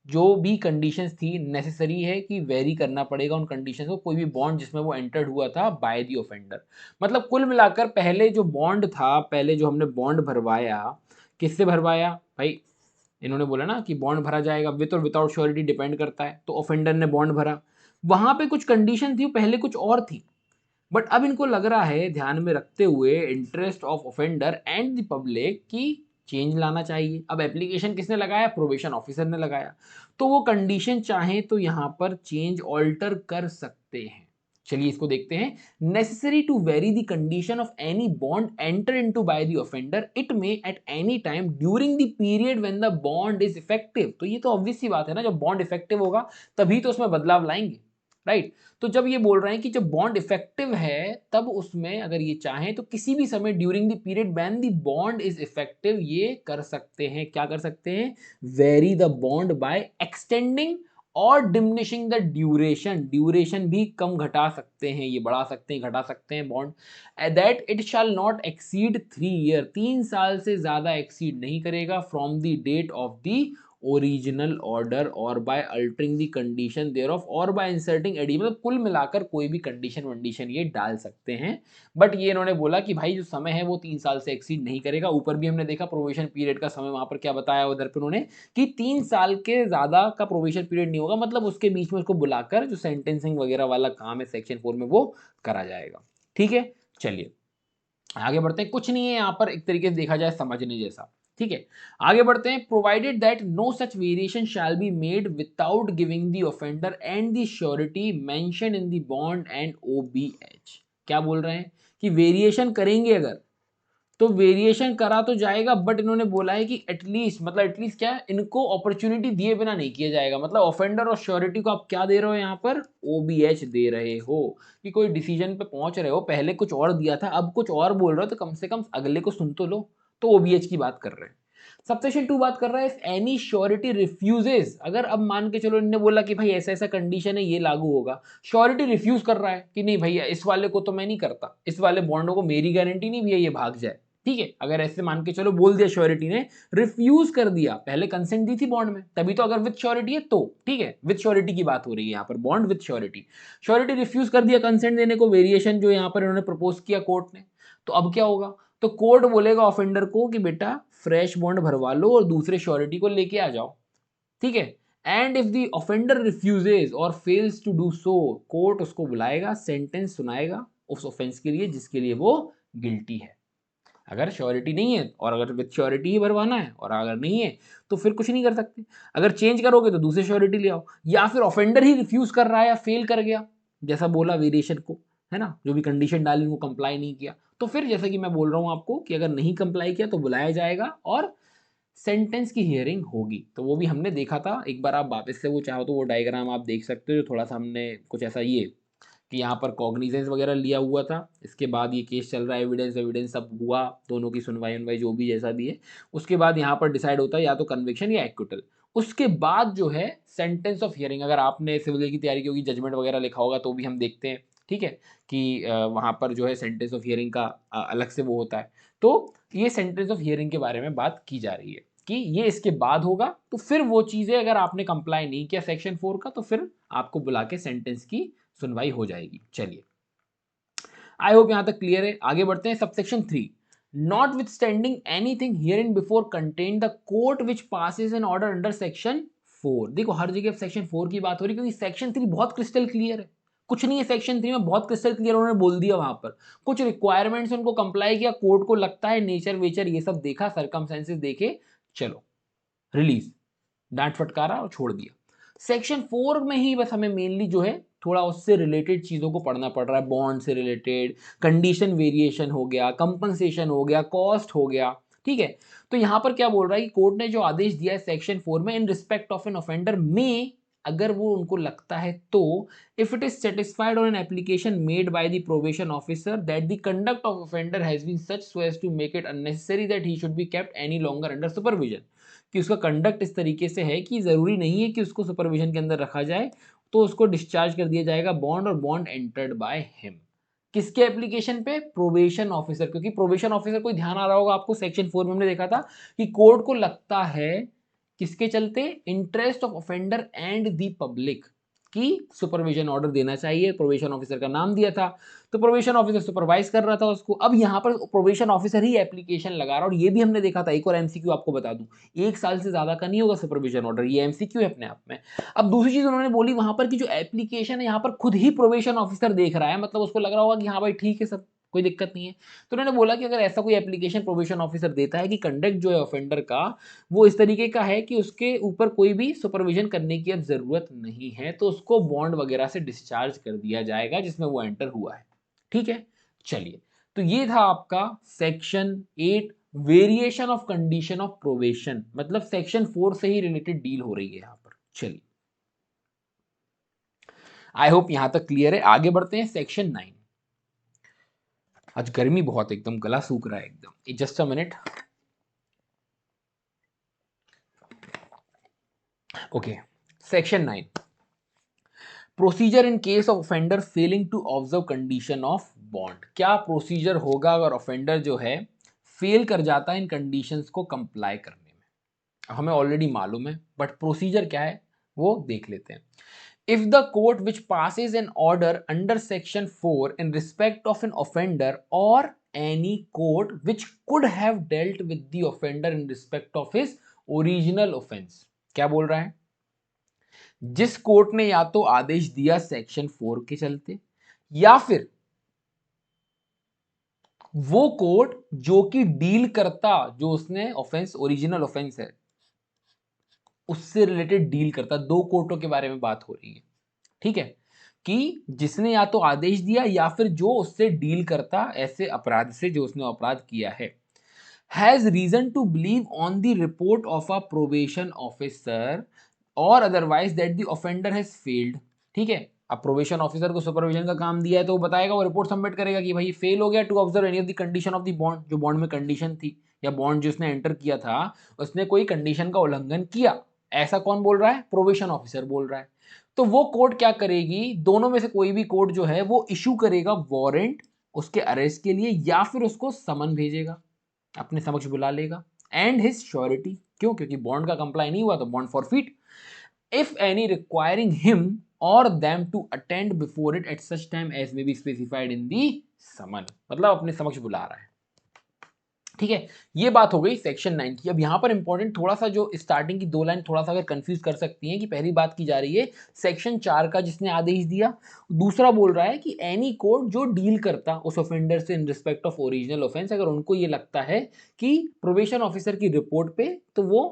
जो भी कंडीशंस थी नेसेसरी है कि वेरी करना पड़ेगा उन कंडीशंस को, कोई भी बॉन्ड जिसमें वो एंटर्ड हुआ था बाय द ऑफेंडर। मतलब कुल मिलाकर पहले जो बॉन्ड था, पहले जो हमने बॉन्ड भरवाया, किससे भरवाया भाई? इन्होंने बोला ना कि बॉन्ड भरा जाएगा विथ और विदाउट श्योरिटी, डिपेंड करता है, तो ऑफेंडर ने बॉन्ड भरा, वहां पे कुछ कंडीशन थी, पहले कुछ और थी, बट अब इनको लग रहा है ध्यान में रखते हुए interest of offender and the public की चेंज लाना चाहिए। अब एप्लीकेशन किसने लगाया? प्रोबेशन ऑफिसर ने लगाया, तो वो कंडीशन चाहे तो यहां पर चेंज ऑल्टर कर सकते हैं। चलिए इसको देखते हैं। Necessary to vary the condition of any bond enter into by the offender, it may at any time during the period when the bond is effective. तो ये तो ऑब्वियस सी बात है ना, जब बॉन्ड इफेक्टिव होगा तभी तो उसमें बदलाव लाएंगे, राइट? तो जब ये बोल रहे हैं कि जब बॉन्ड इफेक्टिव है, तब उसमें अगर ये चाहें तो किसी भी समय during the period when the bond is effective ये कर सकते हैं। क्या कर सकते हैं? Vary the bond by extending और डिमिनिशिंग द ड्यूरेशन। ड्यूरेशन भी कम घटा सकते हैं, ये बढ़ा सकते हैं, घटा सकते हैं bond. That it shall not exceed 3 year, 3 साल से ज्यादा एक्सीड नहीं करेगा from the date of the original order और by altering the condition thereof और बाय इंसर्टिंग एडी, मतलब कुल मिलाकर कोई भी कंडीशन वंडीशन ये डाल सकते हैं। बट ये इन्होंने बोला कि भाई जो समय है वो 3 साल से एक्सीड नहीं करेगा। ऊपर भी हमने देखा प्रोबेशन पीरियड का समय वहां पर क्या बताया उधर पर उन्होंने कि 3 साल के ज्यादा का प्रोबेशन पीरियड नहीं होगा, मतलब उसके बीच में उसको बुलाकर जो सेंटेंसिंग वगैरह वाला काम है सेक्शन 4 में वो करा जाएगा। ठीक है, चलिए आगे बढ़ते हैं। कुछ नहीं है यहाँ पर, एक तरीके से देखा जाए समझने जैसा। ठीक है, आगे बढ़ते हैं। Provided that no such variation shall be made without giving the offender and the surety mention in the bond and OBH. क्या बोल रहे हैं कि वेरिएशन करेंगे अगर तो वेरिएशन करा तो जाएगा, बट इन्होंने बोला है कि एटलीस्ट, मतलब एटलीस्ट क्या है, इनको अपॉर्चुनिटी दिए बिना नहीं किया जाएगा। मतलब ऑफेंडर और श्योरिटी को आप क्या दे रहे हो यहाँ पर, ओबीएच दे रहे हो कि कोई डिसीजन पे पहुंच रहे हो, पहले कुछ और दिया था अब कुछ और बोल रहे हो, तो कम से कम अगले को सुन तो लो। तो ओबीएच की बात कर रहे हैं। सबसेक्शन 2 बात कर रहा है एनी श्योरिटी रिफ्यूजेस, अगर अब मान के चलो इन्होंने बोला कि भाई ऐसा ऐसा कंडीशन है ये लागू होगा, श्योरिटी रिफ्यूज कर रहा है कि नहीं भैया इस वाले को तो मैं नहीं करता, इस वाले बॉन्डों को मेरी गारंटी नहीं भैया ये भाग जाए। ठीक है, अगर ऐसे मान के चलो बोल दिया, श्योरिटी ने रिफ्यूज कर दिया, पहले कंसेंट दी थी बॉन्ड में तभी तो, अगर विद श्योरिटी है तो ठीक है, विद श्योरिटी की बात हो रही है यहाँ पर, bond with surety. Surety refuse कर दिया कंसेंट देने को, वेरिएशन जो यहाँ पर इन्होंने प्रपोज किया कोर्ट ने, तो अब क्या होगा, तो कोर्ट बोलेगा ऑफेंडर को कि बेटा फ्रेश बॉन्ड भरवा लो और दूसरे श्योरिटी को लेके आ जाओ। ठीक है, and if the offender refuses और fails to do so, court उसको बुलाएगा, सेंटेंस सुनाएगा उस ऑफेंस के लिए जिसके लिए वो गिल्टी है। अगर श्योरिटी नहीं है और अगर विद श्योरिटी ही भरवाना है और अगर नहीं है तो फिर कुछ नहीं कर सकते। अगर चेंज करोगे तो दूसरे श्योरिटी ले आओ, या फिर ऑफेंडर ही रिफ्यूज कर रहा है या फेल कर गया, जैसा बोला वेरिएशन को, है ना, जो भी कंडीशन डाली वो कंप्लाई नहीं किया, तो फिर जैसा कि मैं बोल रहा हूं आपको कि अगर नहीं कंप्लाई किया तो बुलाया जाएगा और सेंटेंस की हियरिंग होगी। तो वो भी हमने देखा था एक बार, आप वापस से वो चाहो तो वो डायग्राम आप देख सकते हो, जो थोड़ा सा हमने कुछ ऐसा ये कि यहाँ पर कॉग्निजेंस वगैरह लिया हुआ था, इसके बाद ये केस चल रहा है, एविडेंस एविडेंस सब हुआ, दोनों की सुनवाई उनवाई जो भी जैसा भी है, उसके बाद यहाँ पर डिसाइड होता है या तो कन्विक्शन या एक्विटल। उसके बाद जो है सेंटेंस ऑफ हियरिंग, अगर आपने सिविल की तैयारी की होगी, जजमेंट वगैरह लिखा होगा तो भी हम देखते हैं। ठीक है, कि वहाँ पर जो है सेंटेंस ऑफ हियरिंग का अलग से वो होता है। तो ये सेंटेंस ऑफ हियरिंग के बारे में बात की जा रही है कि ये इसके बाद होगा, तो फिर वो चीज़ें अगर आपने कंप्लाई नहीं किया सेक्शन 4 का तो फिर आपको बुला के सेंटेंस की सुनवाई हो जाएगी। चलिए, आई होप यहां तक क्लियर है। आगे बढ़ते हैं। Subsection 3, notwithstanding anything hereinbefore contain the court which passes an order under section 4। देखो हर जगह सेक्शन 4 की बात हो रही है क्योंकि सेक्शन 3 बहुत क्रिस्टल क्लियर है, कुछ नहीं है सेक्शन 3 में, बहुत क्रिस्टल क्लियर उन्होंने बोल दिया। वहां पर कुछ रिक्वायरमेंट्स उनको कंप्लाई किया, कोर्ट को लगता है नेचर वेचर ये सब देखा, सर्कमस्टेंसेस देखे, चलो रिलीज, डांट फटकारा और छोड़ दिया। सेक्शन 4 में ही बस हमें मेनली जो है थोड़ा उससे रिलेटेड चीज़ों को पढ़ना पड़ रहा है, बॉन्ड से रिलेटेड, कंडीशन वेरिएशन हो गया, कंपनसेशन हो गया, कॉस्ट हो गया। ठीक है, तो यहां पर क्या बोल रहा है कि कोर्ट ने जो आदेश दिया है सेक्शन 4 में, in respect of an offender में, अगर वो उनको लगता है तो, if it is satisfied on an application made by the probation officer that the conduct of offender has been such so as to make it unnecessary that he should be kept any longer under supervision, कि उसका कंडक्ट इस तरीके से है कि ज़रूरी नहीं है कि उसको सुपरविजन के अंदर रखा जाए, तो उसको डिस्चार्ज कर दिया जाएगा बॉन्ड, और बॉन्ड एंटर्ड बाय हिम। किसके एप्लीकेशन पे, प्रोबेशन ऑफिसर, क्योंकि प्रोबेशन ऑफिसर कोई ध्यान आ रहा होगा आपको, सेक्शन 4 में हमने देखा था कि कोर्ट को लगता है किसके चलते, interest of offender and the public, कि सुपरविजन ऑर्डर देना चाहिए, प्रोबेशन ऑफिसर का नाम दिया था, तो प्रोबेशन ऑफिसर सुपरवाइज कर रहा था उसको। अब यहाँ पर प्रोबेशन ऑफिसर ही एप्लीकेशन लगा रहा है, और ये भी हमने देखा था, एक और एमसीक्यू आपको बता दूं, 1 साल से ज्यादा का नहीं होगा सुपरविजन ऑर्डर, ये एमसीक्यू है अपने आप में। अब दूसरी चीज उन्होंने बोली वहां पर कि जो एप्लीकेशन है यहाँ पर खुद ही प्रोबेशन ऑफिसर देख रहा है, मतलब उसको लग रहा होगा कि हाँ भाई ठीक है सब कोई दिक्कत नहीं है। तो उन्होंने बोला कि अगर ऐसा कोई एप्लीकेशन प्रोबेशन ऑफिसर देता है कि कंडक्ट जो है ऑफेंडर का वो इस तरीके का है कि उसके ऊपर कोई भी सुपरविजन करने की अब जरूरत नहीं है, तो उसको बॉन्ड वगैरह से डिस्चार्ज कर दिया जाएगा जिसमें वो एंटर हुआ है। ठीक है, चलिए, तो ये था आपका section 8, variation of condition of probation, मतलब सेक्शन 4 से ही रिलेटेड डील हो रही है यहां पर। चलिए, आई होप यहां तक क्लियर है। आगे बढ़ते हैं सेक्शन 9। आज गर्मी बहुत, एकदम गला सूख रहा है एकदम, just a minute. Okay, section 9, procedure in case of offender failing to observe condition of bond. क्या प्रोसीजर होगा अगर ऑफेंडर जो है फेल कर जाता है इन कंडीशंस को कंप्लाई करने में। हमें ऑलरेडी मालूम है, बट प्रोसीजर क्या है वो देख लेते हैं। If the court which passes an order under section 4 in respect of an offender or any court which could have dealt with the offender in respect of his original offense, क्या बोल रहा है? जिस कोर्ट ने या तो आदेश दिया सेक्शन 4 के चलते, या फिर वो कोर्ट जो कि डील करता, जो उसने ऑफेंस ओरिजिनल ऑफेंस है उससे रिलेटेड डील करता, दो कोर्टों के बारे में बात हो रही है, ठीक है, कि जिसने या तो आदेश दिया या फिर जो उससे डील करता ऐसे अपराध से जो उसने अपराध किया है, has reason to believe on the report of a probation officer और otherwise that the offender has failed, ठीक है। अब प्रोबेशन ऑफिसर को सुपरविजन का काम दिया है तो वो बताएगा, वो रिपोर्ट सबमिट करेगा कि भाई फेल हो गया to observe any of the condition of the bond, जो बॉन्ड में कंडीशन थी या बॉन्ड जो उसने एंटर किया था उसने कोई कंडीशन का उल्लंघन किया, ऐसा कौन बोल रहा है? प्रोबेशन ऑफिसर बोल रहा है। तो वो कोर्ट क्या करेगी, दोनों में से कोई भी कोर्ट जो है वो इशू करेगा वारंट उसके अरेस्ट के लिए, या फिर उसको समन भेजेगा, अपने समक्ष बुला लेगा, एंड हिज श्योरिटी, क्यों? क्योंकि बॉन्ड का कंप्लाई नहीं हुआ तो bond forfeit, if any requiring him or them to attend before it at such time as may be specified in the summon, मतलब अपने समक्ष बुला रहा है, ठीक है। ये बात हो गई सेक्शन 9 की। अब यहां पर इंपॉर्टेंट थोड़ा सा जो स्टार्टिंग की दो लाइन थोड़ा सा अगर कंफ्यूज कर सकती हैं कि पहली बात की जा रही है सेक्शन 4 का जिसने आदेश दिया, दूसरा बोल रहा है कि एनी कोर्ट जो डील करता उस ऑफेंडर से इन रिस्पेक्ट ऑफ ओरिजिनल ऑफेंस, अगर उनको ये लगता है कि प्रोबेशन ऑफिसर की रिपोर्ट पे तो वो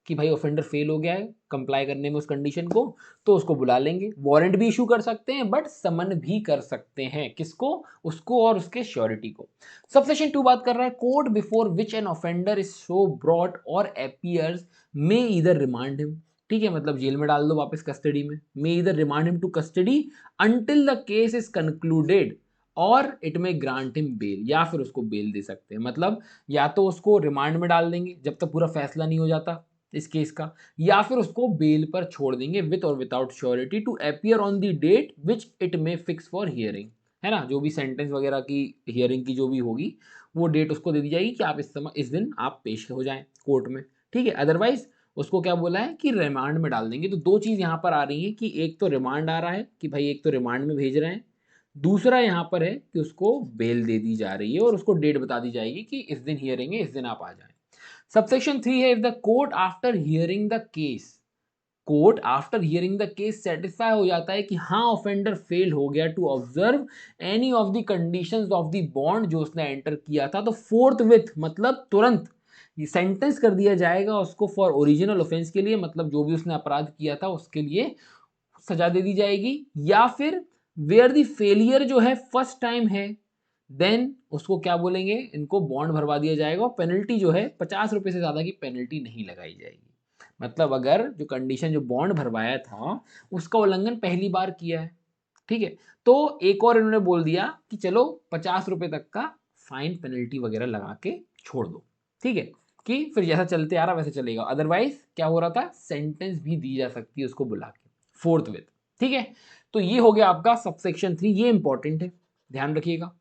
कि भाई ऑफेंडर फेल हो गया है कंप्लाई करने में उस कंडीशन को, तो उसको बुला लेंगे, वारंट भी इशू कर सकते हैं बट समन भी कर सकते हैं, किसको? उसको और उसके श्योरिटी को। सबसेक्शन 2 बात कर रहा है court before which N offender is so brought और अपीयर्स मे ईदर रिमांड हिम, ठीक है, मतलब जेल में डाल दो वापस कस्टडी में, may either remand him to custody until the case is concluded और it may grant him bail, या फिर उसको बेल दे सकते हैं, मतलब या तो उसको रिमांड में डाल देंगे जब तक पूरा फैसला नहीं हो जाता इस केस का, या फिर उसको बेल पर छोड़ देंगे विथ और without surety to appear on the date which it may fix for hearing, है ना, जो भी सेंटेंस वगैरह की हियरिंग की जो भी होगी वो डेट उसको दे दी जाएगी कि आप इस दिन आप पेश हो जाएं कोर्ट में, ठीक है। अदरवाइज उसको क्या बोला है कि रिमांड में डाल देंगे। तो दो चीज़ यहाँ पर आ रही है कि एक तो रिमांड आ रहा है कि भाई एक तो रिमांड में भेज रहे हैं, दूसरा यहाँ पर है कि उसको बेल दे दी जा रही है और उसको डेट बता दी जाएगी कि इस दिन हियरिंग है, इस दिन आप आ जाएं। सबसेक्शन 3 है if the court after hearing the case, court after hearing the case satisfy हो जाता है कि हाँ ऑफेंडर फेल हो गया to observe any of the conditions of the bond जो उसने एंटर किया था, तो फोर्थ विथ मतलब तुरंत ये सेंटेंस कर दिया जाएगा उसको फॉर ओरिजिनल ऑफेंस के लिए, मतलब जो भी उसने अपराध किया था उसके लिए सजा दे दी जाएगी, या फिर वेयर द फेलियर जो है फर्स्ट टाइम है देन उसको क्या बोलेंगे, इनको बॉन्ड भरवा दिया जाएगा और पेनल्टी जो है 50 रुपए से ज़्यादा की पेनल्टी नहीं लगाई जाएगी। मतलब अगर जो कंडीशन जो बॉन्ड भरवाया था उसका उल्लंघन पहली बार किया है, ठीक है, तो एक और इन्होंने बोल दिया कि चलो 50 रुपए तक का फाइन पेनल्टी वगैरह लगा के छोड़ दो, ठीक है, कि फिर जैसा चलते आ रहा वैसे चलेगा। अदरवाइज क्या हो रहा था, सेंटेंस भी दी जा सकती है उसको बुला के फोर्थ विथ, ठीक है। तो ये हो गया आपका सबसेक्शन 3, ये इंपॉर्टेंट है, ध्यान रखिएगा।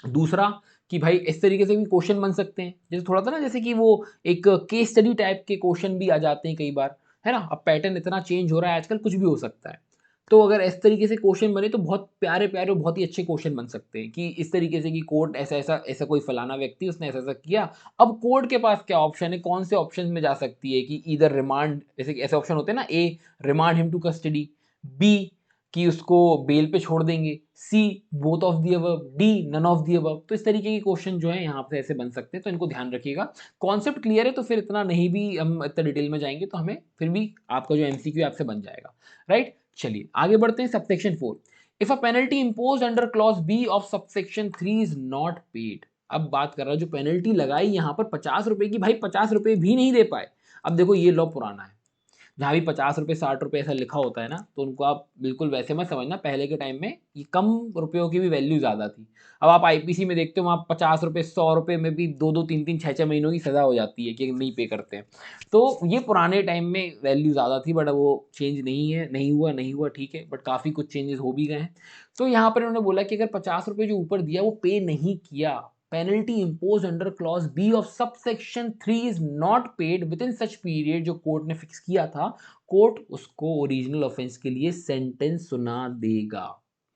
दूसरा कि भाई इस तरीके से भी क्वेश्चन बन सकते हैं, जैसे थोड़ा था ना जैसे कि वो एक केस स्टडी टाइप के क्वेश्चन भी आ जाते हैं कई बार, है ना, अब पैटर्न इतना चेंज हो रहा है आजकल कुछ भी हो सकता है, तो अगर इस तरीके से क्वेश्चन बने तो बहुत प्यारे प्यारे और बहुत ही अच्छे क्वेश्चन बन सकते हैं कि इस तरीके से कि कोर्ट ऐसा ऐसा ऐसा कोई फलाना व्यक्ति उसने ऐसा ऐसा किया, अब कोर्ट के पास क्या ऑप्शन है, कौन से ऑप्शन में जा सकती है कि इधर रिमांड, जैसे ऐसे ऑप्शन होते हैं ना, A remand him to custody, B कि उसको बेल पे छोड़ देंगे, C both of the above, D none of the above. तो इस तरीके के क्वेश्चन जो है यहाँ पे ऐसे बन सकते हैं, तो इनको ध्यान रखिएगा। कॉन्सेप्ट क्लियर है तो फिर इतना नहीं भी हम इतना डिटेल में जाएंगे तो हमें फिर भी आपका जो एमसीक्यू आपसे बन जाएगा, राइट। चलिए आगे बढ़ते हैं। Subsection 4, if a penalty imposed under clause B of subsection 3 is not paid. अब बात कर रहा है जो पेनल्टी लगाई यहाँ पर 50 रुपए की, भाई 50 रुपए भी नहीं दे पाए। अब देखो ये लॉ पुराना है, जहाँ भी 50 रुपये 60 रुपये ऐसा लिखा होता है ना, तो उनको आप बिल्कुल वैसे मत समझना, पहले के टाइम में ये कम रुपयों की भी वैल्यू ज़्यादा थी। अब आप आईपीसी में देखते हो वहाँ 50 रुपये 100 रुपये में भी 2-2 3-3 6-6 महीनों की सज़ा हो जाती है कि नहीं पे करते हैं। तो ये पुराने टाइम में वैल्यू ज़्यादा थी, बट वो चेंज नहीं है, नहीं हुआ ठीक है, बट काफ़ी कुछ चेंजेस हो भी गए हैं। तो यहाँ पर उन्होंने बोला कि अगर 50 रुपये जो ऊपर दिया वो पे नहीं किया penalty imposed under clause B of subsection 3 is not paid within such period जो कोर्ट ने फिक्स किया था, कोर्ट उसको ओरिजिनल ऑफेंस के लिए सेंटेंस सुना देगा।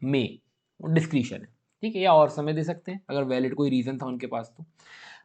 में डिस्क्रिशन है, ठीक है, या और समय दे सकते हैं अगर वैलिड कोई रीजन था उनके पास तो।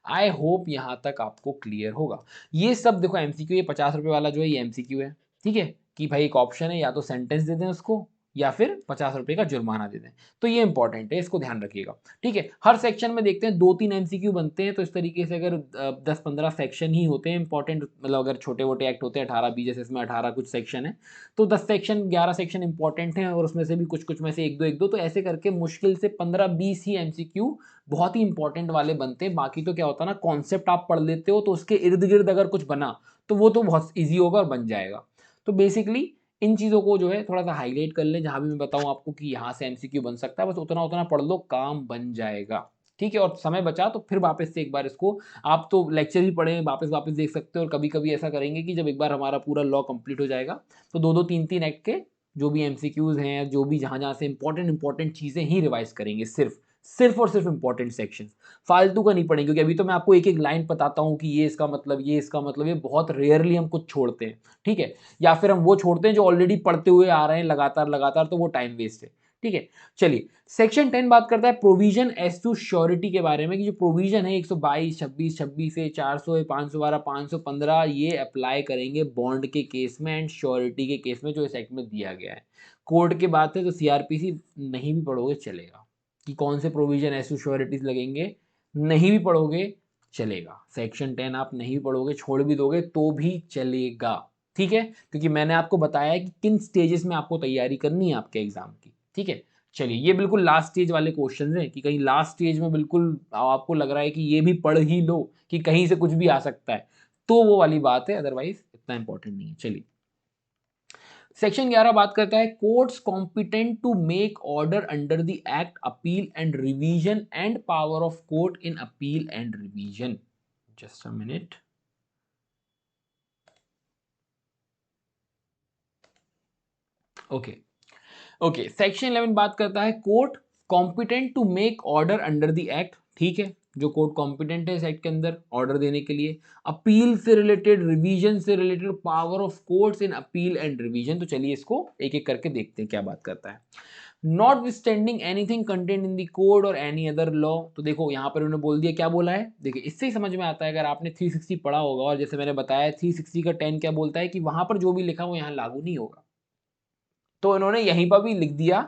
आई होप यहां तक आपको क्लियर होगा। ये सब देखो एमसीक्यू, ये 50 रुपए वाला जो है ये एमसीक्यू है, ठीक है, कि भाई एक ऑप्शन है या तो सेंटेंस दे दें उसको या फिर 50 रुपए का जुर्माना दे दें, तो ये इंपॉर्टेंट है, इसको ध्यान रखिएगा, ठीक है। हर सेक्शन में देखते हैं 2-3 एमसीक्यू बनते हैं, तो इस तरीके से अगर 10-15 सेक्शन ही होते हैं इंपॉर्टेंट, मतलब अगर छोटे मोटे एक्ट होते हैं 18-20, जैसे इसमें 18 कुछ सेक्शन है, तो 10 सेक्शन 11 सेक्शन इंपॉर्टेंट हैं, और उसमें से भी कुछ कुछ में से एक दो, तो ऐसे करके मुश्किल से 15-20 ही एमसीक्यू बहुत ही इंपॉर्टेंट वाले बनते हैं। बाकी तो क्या होता है ना, कॉन्सेप्ट आप पढ़ लेते हो तो उसके इर्द गिर्द अगर कुछ बना तो वो तो बहुत ईजी होगा और बन जाएगा। तो बेसिकली इन चीज़ों को जो है थोड़ा सा हाईलाइट कर लें, जहां भी मैं बताऊं आपको कि यहाँ से एमसीक्यू बन सकता है, बस उतना उतना पढ़ लो, काम बन जाएगा, ठीक है। और समय बचा तो फिर वापस से एक बार इसको, आप तो लेक्चर ही पढ़े वापस वापस देख सकते हो, और कभी कभी ऐसा करेंगे कि जब एक बार हमारा पूरा लॉ कंप्लीट हो जाएगा तो 2-2 3-3 एक्ट के जो भी एमसीक्यूज हैं, जो भी जहां जहां से इंपॉर्टेंट चीजें ही रिवाइज करेंगे, सिर्फ और सिर्फ इंपॉर्टेंट सेक्शन, फालतू का नहीं पढ़ेंगे, क्योंकि अभी तो मैं आपको एक एक लाइन बताता हूँ कि ये इसका मतलब, ये इसका मतलब, ये बहुत रेयरली हम कुछ छोड़ते हैं, ठीक है, या फिर हम वो छोड़ते हैं जो ऑलरेडी पढ़ते हुए आ रहे हैं लगातार लगातार, तो वो टाइम वेस्ट है, ठीक है। चलिए सेक्शन 10 बात करता है प्रोविजन एज टू श्योरिटी के बारे में, कि जो प्रोविजन है 122, 26, 26 से 400, 512, 515, ये अप्लाई करेंगे बॉन्ड के केस में एंड श्योरिटी के केस में जो इस एक्ट में दिया गया है। कोर्ट के बात है तो सीआरपीसी नहीं भी पढ़ोगे चलेगा, कि कौन से प्रोविजन एज टू श्योरिटीज लगेंगे, नहीं भी पढ़ोगे चलेगा। सेक्शन 10 आप नहीं भी पढ़ोगे, छोड़ भी दोगे तो भी चलेगा, ठीक है, क्योंकि मैंने आपको बताया कि किन स्टेजेस में आपको तैयारी करनी है आपके एग्जाम की, ठीक है। चलिए ये बिल्कुल लास्ट स्टेज वाले क्वेश्चंस हैं, कि कहीं लास्ट स्टेज में बिल्कुल आपको लग रहा है कि ये भी पढ़ ही लो कि कहीं से कुछ भी आ सकता है, तो वो वाली बात है, अदरवाइज इतना इंपॉर्टेंट नहीं है। चलिए सेक्शन 11 बात करता है courts competent to make order under the act, appeal and revision and power of court in appeal and revision. Just a minute, okay okay. Section 11 बात करता है court competent to make order under the act, ठीक है, जो कोर्ट कॉम्पिटेंट है इस एक्ट के अंदर ऑर्डर देने के लिए, अपील से रिलेटेड, रिवीजन से related, power of courts in appeal and revision. तो चलिए इसको एक एक करके देखते हैं क्या बात करता है। Not withstanding anything content in the code और एनी अदर लॉ, तो देखो यहाँ पर उन्होंने बोल दिया, क्या बोला है, देखिए इससे ही समझ में आता है, अगर आपने 360 पढ़ा होगा, और जैसे मैंने बताया 360 का 10 क्या बोलता है कि वहां पर जो भी लिखा वो यहाँ लागू नहीं होगा, तो इन्होंने यहीं पर भी लिख दिया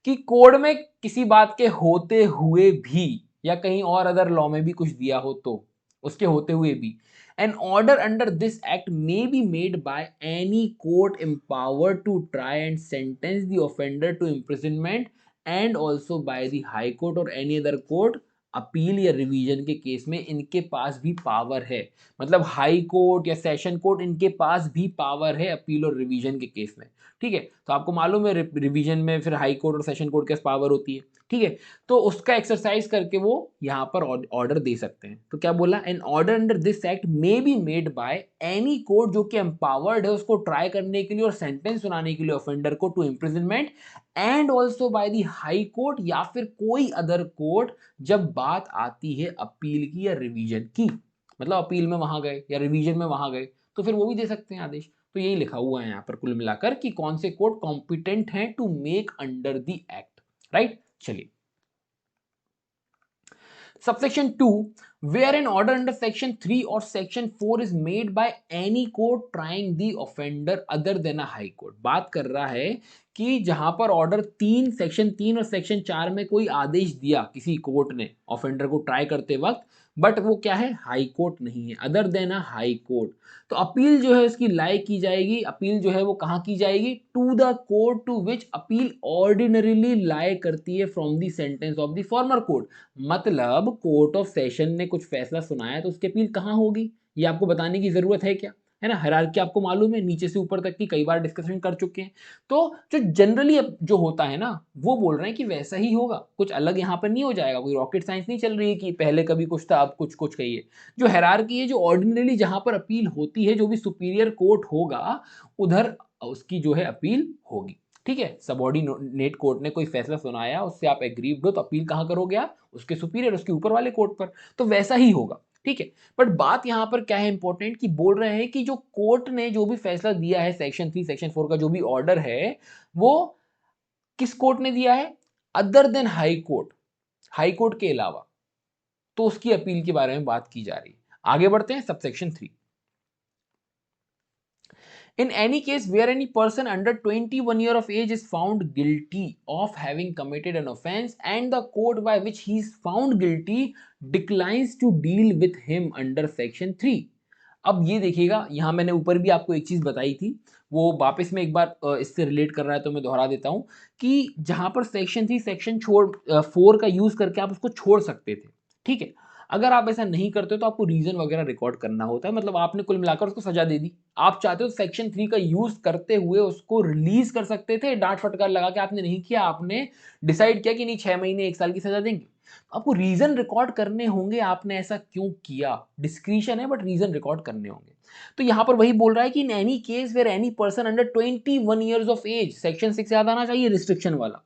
कि कोड में किसी बात के होते हुए भी, या कहीं और अदर लॉ में भी कुछ दिया हो तो उसके होते हुए भी, an order under this act may be made by any court empowered to try and sentence the offender to imprisonment and also by the high court और एनी अदर कोर्ट अपील या रिवीजन के केस में इनके पास भी पावर है, मतलब हाई कोर्ट या सेशन कोर्ट इनके पास भी पावर है अपील और रिवीजन के केस में, ठीक है। तो आपको मालूम है रिवीजन में फिर हाई कोर्ट और सेशन कोर्ट के पावर होती है, ठीक है, तो उसका एक्सरसाइज करके वो यहाँ पर ऑर्डर दे सकते हैं। तो क्या बोला, an order under this act may be made by any court जो कि एम्पावर्ड है उसको ट्राई करने के लिए और सेंटेंस सुनाने के लिए ऑफेंडर को to imprisonment and also by the high court या फिर कोई अदर कोर्ट, जब बात आती है अपील की या रिवीजन की, मतलब अपील में वहां गए या रिवीजन में वहां गए तो फिर वो भी दे सकते हैं आदेश। तो यही लिखा हुआ है यहाँ पर कुल मिलाकर कि कौन से कोर्ट कॉम्पिटेंट हैं to make under the act, right. चलिए subsection 2 where an order under section 3 or section 4 is made by any court trying the offender other than a high court, बात कर रहा है कि जहां पर ऑर्डर 3 सेक्शन 3 और सेक्शन 4 में कोई आदेश दिया किसी कोर्ट ने ऑफेंडर को ट्राई करते वक्त, बट वो क्या है, हाई कोर्ट नहीं है, other than a high court, तो अपील जो है उसकी लाई की जाएगी, अपील जो है वो कहाँ की जाएगी, to the court to which appeal ordinarily lie करती है from the sentence of the former court, मतलब कोर्ट ऑफ सेशन ने कुछ फैसला सुनाया तो उसकी अपील कहाँ होगी, ये आपको बताने की जरूरत है क्या, है ना, हायरार्की आपको मालूम है, नीचे से ऊपर तक की कई बार डिस्कशन कर चुके हैं। तो जो जनरली जो होता है ना वो बोल रहे हैं कि वैसा ही होगा, कुछ अलग यहाँ पर नहीं हो जाएगा, कोई रॉकेट साइंस नहीं चल रही है कि पहले कभी कुछ था अब कुछ कुछ कहिए। जो हायरार्की है, जो ऑर्डिनरी जहां पर अपील होती है, जो भी सुपीरियर कोर्ट होगा उधर उसकी जो है अपील होगी। ठीक है, सबऑर्डिनेट कोर्ट ने कोई फैसला सुनाया, उससे आप एग्रीव्ड हो, तो अपील कहाँ करोगे आप? उसके सुपीरियर, उसके ऊपर वाले कोर्ट पर। तो वैसा ही होगा, ठीक है। बट बात यहाँ पर क्या है इंपॉर्टेंट, कि बोल रहे हैं कि जो कोर्ट ने जो भी फैसला दिया है, सेक्शन 3 सेक्शन 4 का जो भी ऑर्डर है, वो किस कोर्ट ने दिया है? Other than high court, high court के अलावा। तो उसकी अपील के बारे में बात की जा रही है। आगे बढ़ते हैं, subsection 3। In any case where any person under 21 year of age is found guilty of having committed an offense and the court by which he is found guilty declines to deal with him under section 3। अब ये देखिएगा, यहां मैंने ऊपर भी आपको एक चीज बताई थी, वो वापस में एक बार इससे रिलेट कर रहा है तो मैं दोहरा देता हूं, कि जहां पर सेक्शन 3 सेक्शन 4 का यूज करके आप उसको छोड़ सकते थे, ठीक है। अगर आप ऐसा नहीं करते तो आपको रीजन वगैरह रिकॉर्ड करना होता है, मतलब आपने कुल मिलाकर उसको सजा दे दी, आप चाहते हो सेक्शन 3 का यूज करते हुए उसको रिलीज कर सकते थे, डांट फटकार लगा के आपने नहीं किया, आपने डिसाइड किया कि नहीं 6 महीने 1 साल की सजा देंगे, तो आपको रीजन रिकॉर्ड करने होंगे, आपने ऐसा क्यों किया। डिस्क्रिशन है बट रीजन रिकॉर्ड करने होंगे। तो यहां पर वही बोल रहा है कि in any case where any person under 21 years of age, section 6 याद आना चाहिए, रिस्ट्रिक्शन वाला,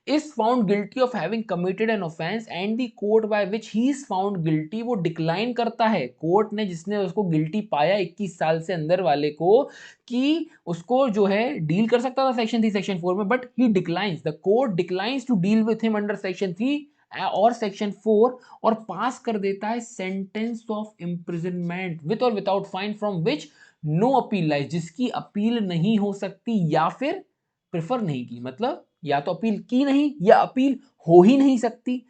is found guilty of having committed an offense and the court by which he is found guilty, वो डिक्लाइन करता है, कोर्ट ने जिसने उसको गिल्टी पाया 21 साल से अंदर वाले को, कि उसको जो है डील कर सकता था सेक्शन 3 सेक्शन 4 में, but he declines, the court declines to deal with him under section 3 और सेक्शन 4, और पास कर देता है सेंटेंस ऑफ इम्प्रिजनमेंट विथ और without fine from which no appeal lies, जिसकी अपील नहीं हो सकती या फिर प्रेफर नहीं की, मतलब या तो अपील की नहीं या अपील हो ही नहीं सकती।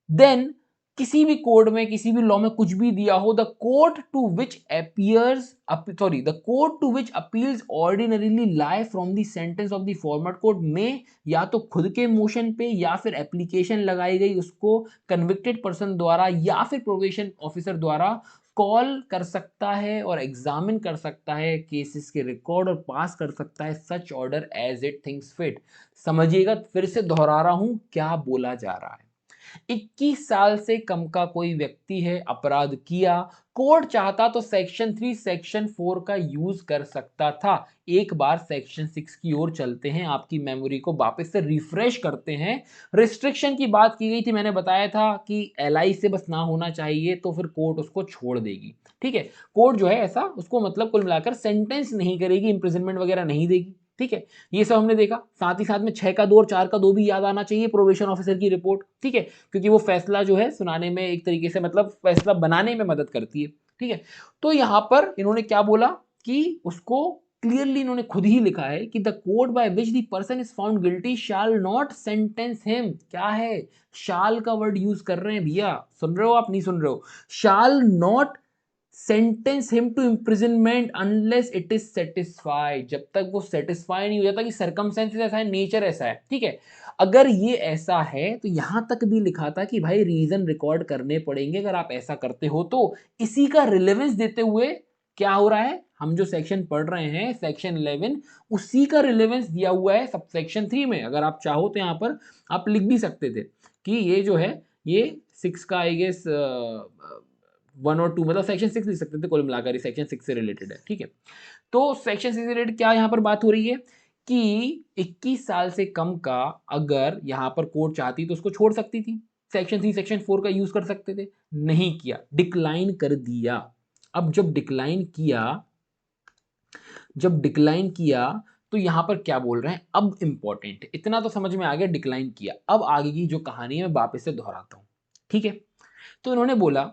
देन किसी भी कोड में, किसी भी लॉ में कुछ भी दिया हो, the court to which appears sorry the court to which appeals ordinarily lie from the sentence of the former court में, या तो खुद के मोशन पे या फिर एप्लीकेशन लगाई गई उसको कन्विक्टेड पर्सन द्वारा या फिर प्रोबेशन ऑफिसर द्वारा कॉल कर सकता है और एग्जामिन कर सकता है केसेस के रिकॉर्ड, और पास कर सकता है such order as it thinks fit. समझिएगा, फिर से दोहरा रहा हूं क्या बोला जा रहा है। 21 साल से कम का कोई व्यक्ति है, अपराध किया, कोर्ट चाहता तो सेक्शन 3 सेक्शन 4 का यूज कर सकता था। एक बार सेक्शन 6 की ओर चलते हैं, आपकी मेमोरी को वापस से रिफ्रेश करते हैं। रिस्ट्रिक्शन की बात की गई थी, मैंने बताया था कि एलआई से बस ना होना चाहिए तो फिर कोर्ट उसको छोड़ देगी, ठीक है। कोर्ट जो है ऐसा उसको मतलब कुल मिलाकर सेंटेंस नहीं करेगी, इंप्रिजनमेंट वगैरह नहीं देगी, ठीक है। ये सब हमने देखा, साथ ही साथ में 6 का 2 और 4 का 2 भी याद आना चाहिए, प्रोबेशन ऑफिसर की रिपोर्ट, ठीक है, क्योंकि वो फैसला जो है सुनाने में एक तरीके से मतलब फैसला बनाने में मदद करती है, ठीक है। तो यहां पर इन्होंने क्या बोला कि उसको क्लियरली इन्होंने खुद ही लिखा है कि the court by which the person is found guilty shall not sentence him, क्या है, शाल का वर्ड यूज कर रहे हैं भैया, सुन रहे हो आप, नहीं सुन रहे हो, shall not sentence him to imprisonment unless it is satisfied, जब तक वो सेटिस्फाई नहीं हो जाता कि सर्कमस्टेंसेस ऐसा है, नेचर ऐसा है, ठीक है। अगर ये ऐसा है तो यहां तक भी लिखा था कि भाई रीजन रिकॉर्ड करने पड़ेंगे अगर आप ऐसा करते हो तो। इसी का रिलेवेंस देते हुए क्या हो रहा है, हम जो सेक्शन पढ़ रहे हैं सेक्शन 11, उसी का रिलेवेंस दिया हुआ है सब सेक्शन 3 में। अगर आप चाहो तो यहां पर आप लिख भी सकते थे कि ये जो है ये 6 का आई गेस 1 और 2, मतलब सेक्शन 6 लिख सकते थे, कुल मिलाकर ही सेक्शन 6 से रिलेटेड है, ठीक है। तो सेक्शन 6 से रिलेटेड क्या यहाँ पर बात हो रही है कि 21 साल से कम का अगर यहाँ पर कोर्ट चाहती तो उसको छोड़ सकती थी, सेक्शन 3 सेक्शन 4 का यूज कर सकते थे, नहीं किया, डिक्लाइन कर दिया। अब जब डिक्लाइन किया, तो यहां पर क्या बोल रहे हैं, अब इंपॉर्टेंट, इतना तो समझ में आ गया, डिक्लाइन किया। अब आगे की जो कहानी है मैं वापस से दोहराता हूं, ठीक है। तो इन्होंने बोला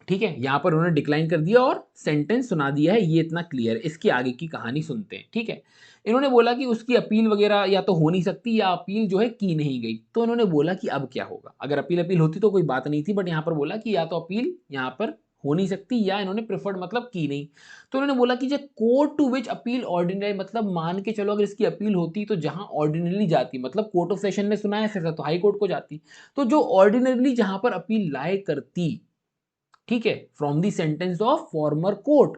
ठीक है, यहां पर उन्होंने डिक्लाइन कर दिया और सेंटेंस सुना दिया है, ये इतना क्लियर है। इसकी आगे की कहानी सुनते हैं, ठीक है। इन्होंने बोला कि उसकी अपील वगैरह या तो हो नहीं सकती या अपील जो है की नहीं गई। तो इन्होंने बोला कि अब क्या होगा, अगर अपील होती तो कोई बात नहीं थी, बट यहां पर बोला कि या तो अपील यहां पर हो नहीं सकती या इन्होंने प्रेफर्ड मतलब की नहीं। तो इन्होंने बोला कि जब court to which appeal ordinary, मतलब मान के चलो अगर इसकी अपील होती तो जहां ऑर्डिनरी जाती, मतलब कोर्ट ऑफ सेशन ने सुना है फिर तो हाई कोर्ट को जाती, तो जो ऑर्डिनरली जहां पर अपील लाए करती, ठीक है, from the sentence of former court,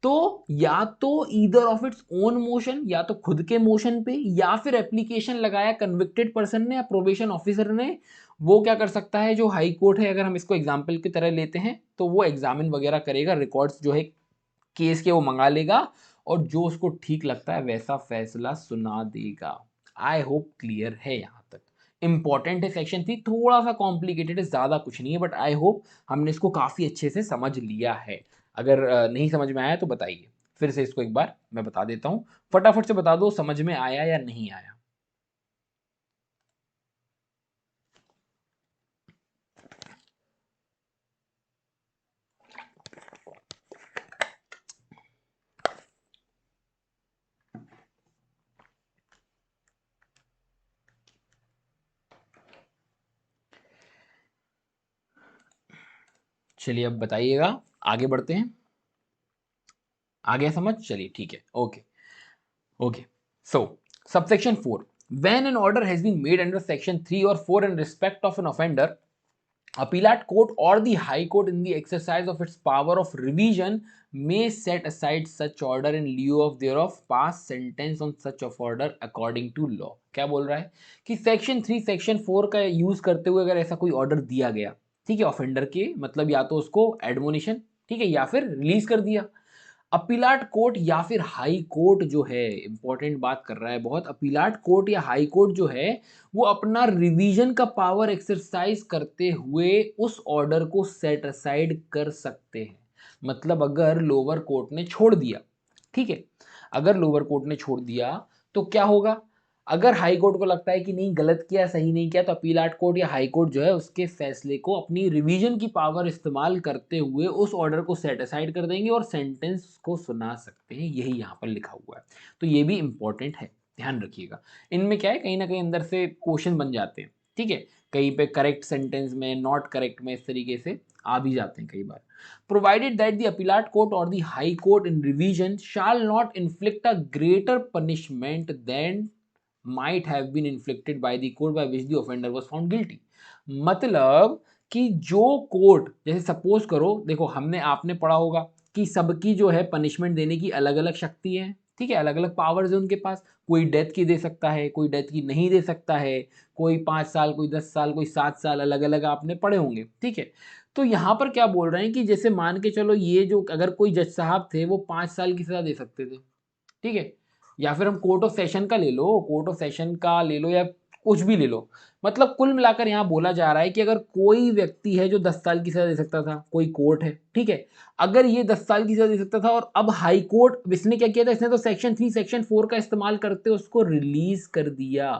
तो या तो either of its own motion, या तो खुद के मोशन पे, या फिर एप्लीकेशन लगाया कन्विक्टेड पर्सन ने या प्रोबेशन ऑफिसर ने, वो क्या कर सकता है, जो हाई कोर्ट है, अगर हम इसको एग्जाम्पल की तरह लेते हैं तो वो एग्जामिन वगैरह करेगा, रिकॉर्ड्स जो है केस के वो मंगा लेगा, और जो उसको ठीक लगता है वैसा फैसला सुना देगा। आई होप क्लियर है यहाँ तक। इंपॉर्टेंट है सेक्शन 3, थोड़ा सा कॉम्प्लिकेटेड है, ज़्यादा कुछ नहीं है, बट आई होप हमने इसको काफ़ी अच्छे से समझ लिया है। अगर नहीं समझ में आया तो बताइए, फिर से इसको एक बार मैं बता देता हूँ। फटाफट से बता दो समझ में आया या नहीं आया। चलिए अब बताइएगा, आगे बढ़ते हैं। आ गया समझ? चलिए ठीक है, okay okay. So subsection 4, when an order has been made under section 3 or 4 in respect of an offender, appellate court or the high court in the exercise of its power of revision may set aside such order in lieu of thereof pass sentence on such of order according to law। क्या बोल रहा है कि सेक्शन 3 सेक्शन 4 का यूज करते हुए अगर ऐसा कोई ऑर्डर दिया गया, ठीक है, ऑफेंडर के मतलब या तो उसको एडमोनिशन, ठीक है, या फिर रिलीज कर दिया, अपीलाट कोर्ट या फिर हाई कोर्ट जो है, इंपॉर्टेंट बात कर रहा है बहुत, अपीलाट कोर्ट या हाई कोर्ट जो है वो अपना रिवीजन का पावर एक्सरसाइज करते हुए उस ऑर्डर को सेट असाइड कर सकते हैं। मतलब अगर लोअर कोर्ट ने छोड़ दिया, ठीक है, अगर लोअर कोर्ट ने छोड़ दिया तो क्या होगा, अगर हाई कोर्ट को लगता है कि नहीं गलत किया, सही नहीं किया, तो अपीलाट कोर्ट या हाई कोर्ट जो है उसके फैसले को अपनी रिवीजन की पावर इस्तेमाल करते हुए उस ऑर्डर को सेट असाइड कर देंगे और सेंटेंस को सुना सकते हैं। यही यहाँ पर लिखा हुआ है, तो ये भी इंपॉर्टेंट है, ध्यान रखिएगा। इनमें क्या है, कहीं ना कहीं अंदर से क्वेश्चन बन जाते हैं, ठीक है, कहीं पे करेक्ट सेंटेंस में, नॉट करेक्ट में, इस तरीके से आ भी जाते हैं कई बार। Provided that the appellate court और the high court in revision shall not inflict a greater punishment than might have been inflicted by the court by which the offender was found guilty। मतलब कि जो कोर्ट, जैसे सपोज करो, देखो हमने आपने पढ़ा होगा कि सबकी जो है पनिशमेंट देने की अलग अलग शक्ति है, ठीक है, अलग अलग पावर्स है उनके पास। कोई डेथ की दे सकता है, कोई डेथ की नहीं दे सकता है, कोई 5 साल, कोई 10 साल, कोई 7 साल, अलग अलग आपने पढ़े होंगे, ठीक है। तो यहाँ पर क्या बोल रहे हैं कि जैसे मान के चलो ये जो अगर कोई जज साहब थे वो 5 साल की सजा दे सकते थे, ठीक है, या फिर हम कोर्ट ऑफ सेशन का ले लो, कोर्ट ऑफ सेशन का ले लो या कुछ भी ले लो। मतलब कुल मिलाकर यहाँ बोला जा रहा है कि अगर कोई व्यक्ति है जो 10 साल की सजा दे सकता था, कोई कोर्ट है, ठीक है, अगर ये 10 साल की सजा दे सकता था और अब हाई कोर्ट, इसने क्या किया था, इसने तो सेक्शन 3 सेक्शन 4 का इस्तेमाल करते उसको रिलीज कर दिया।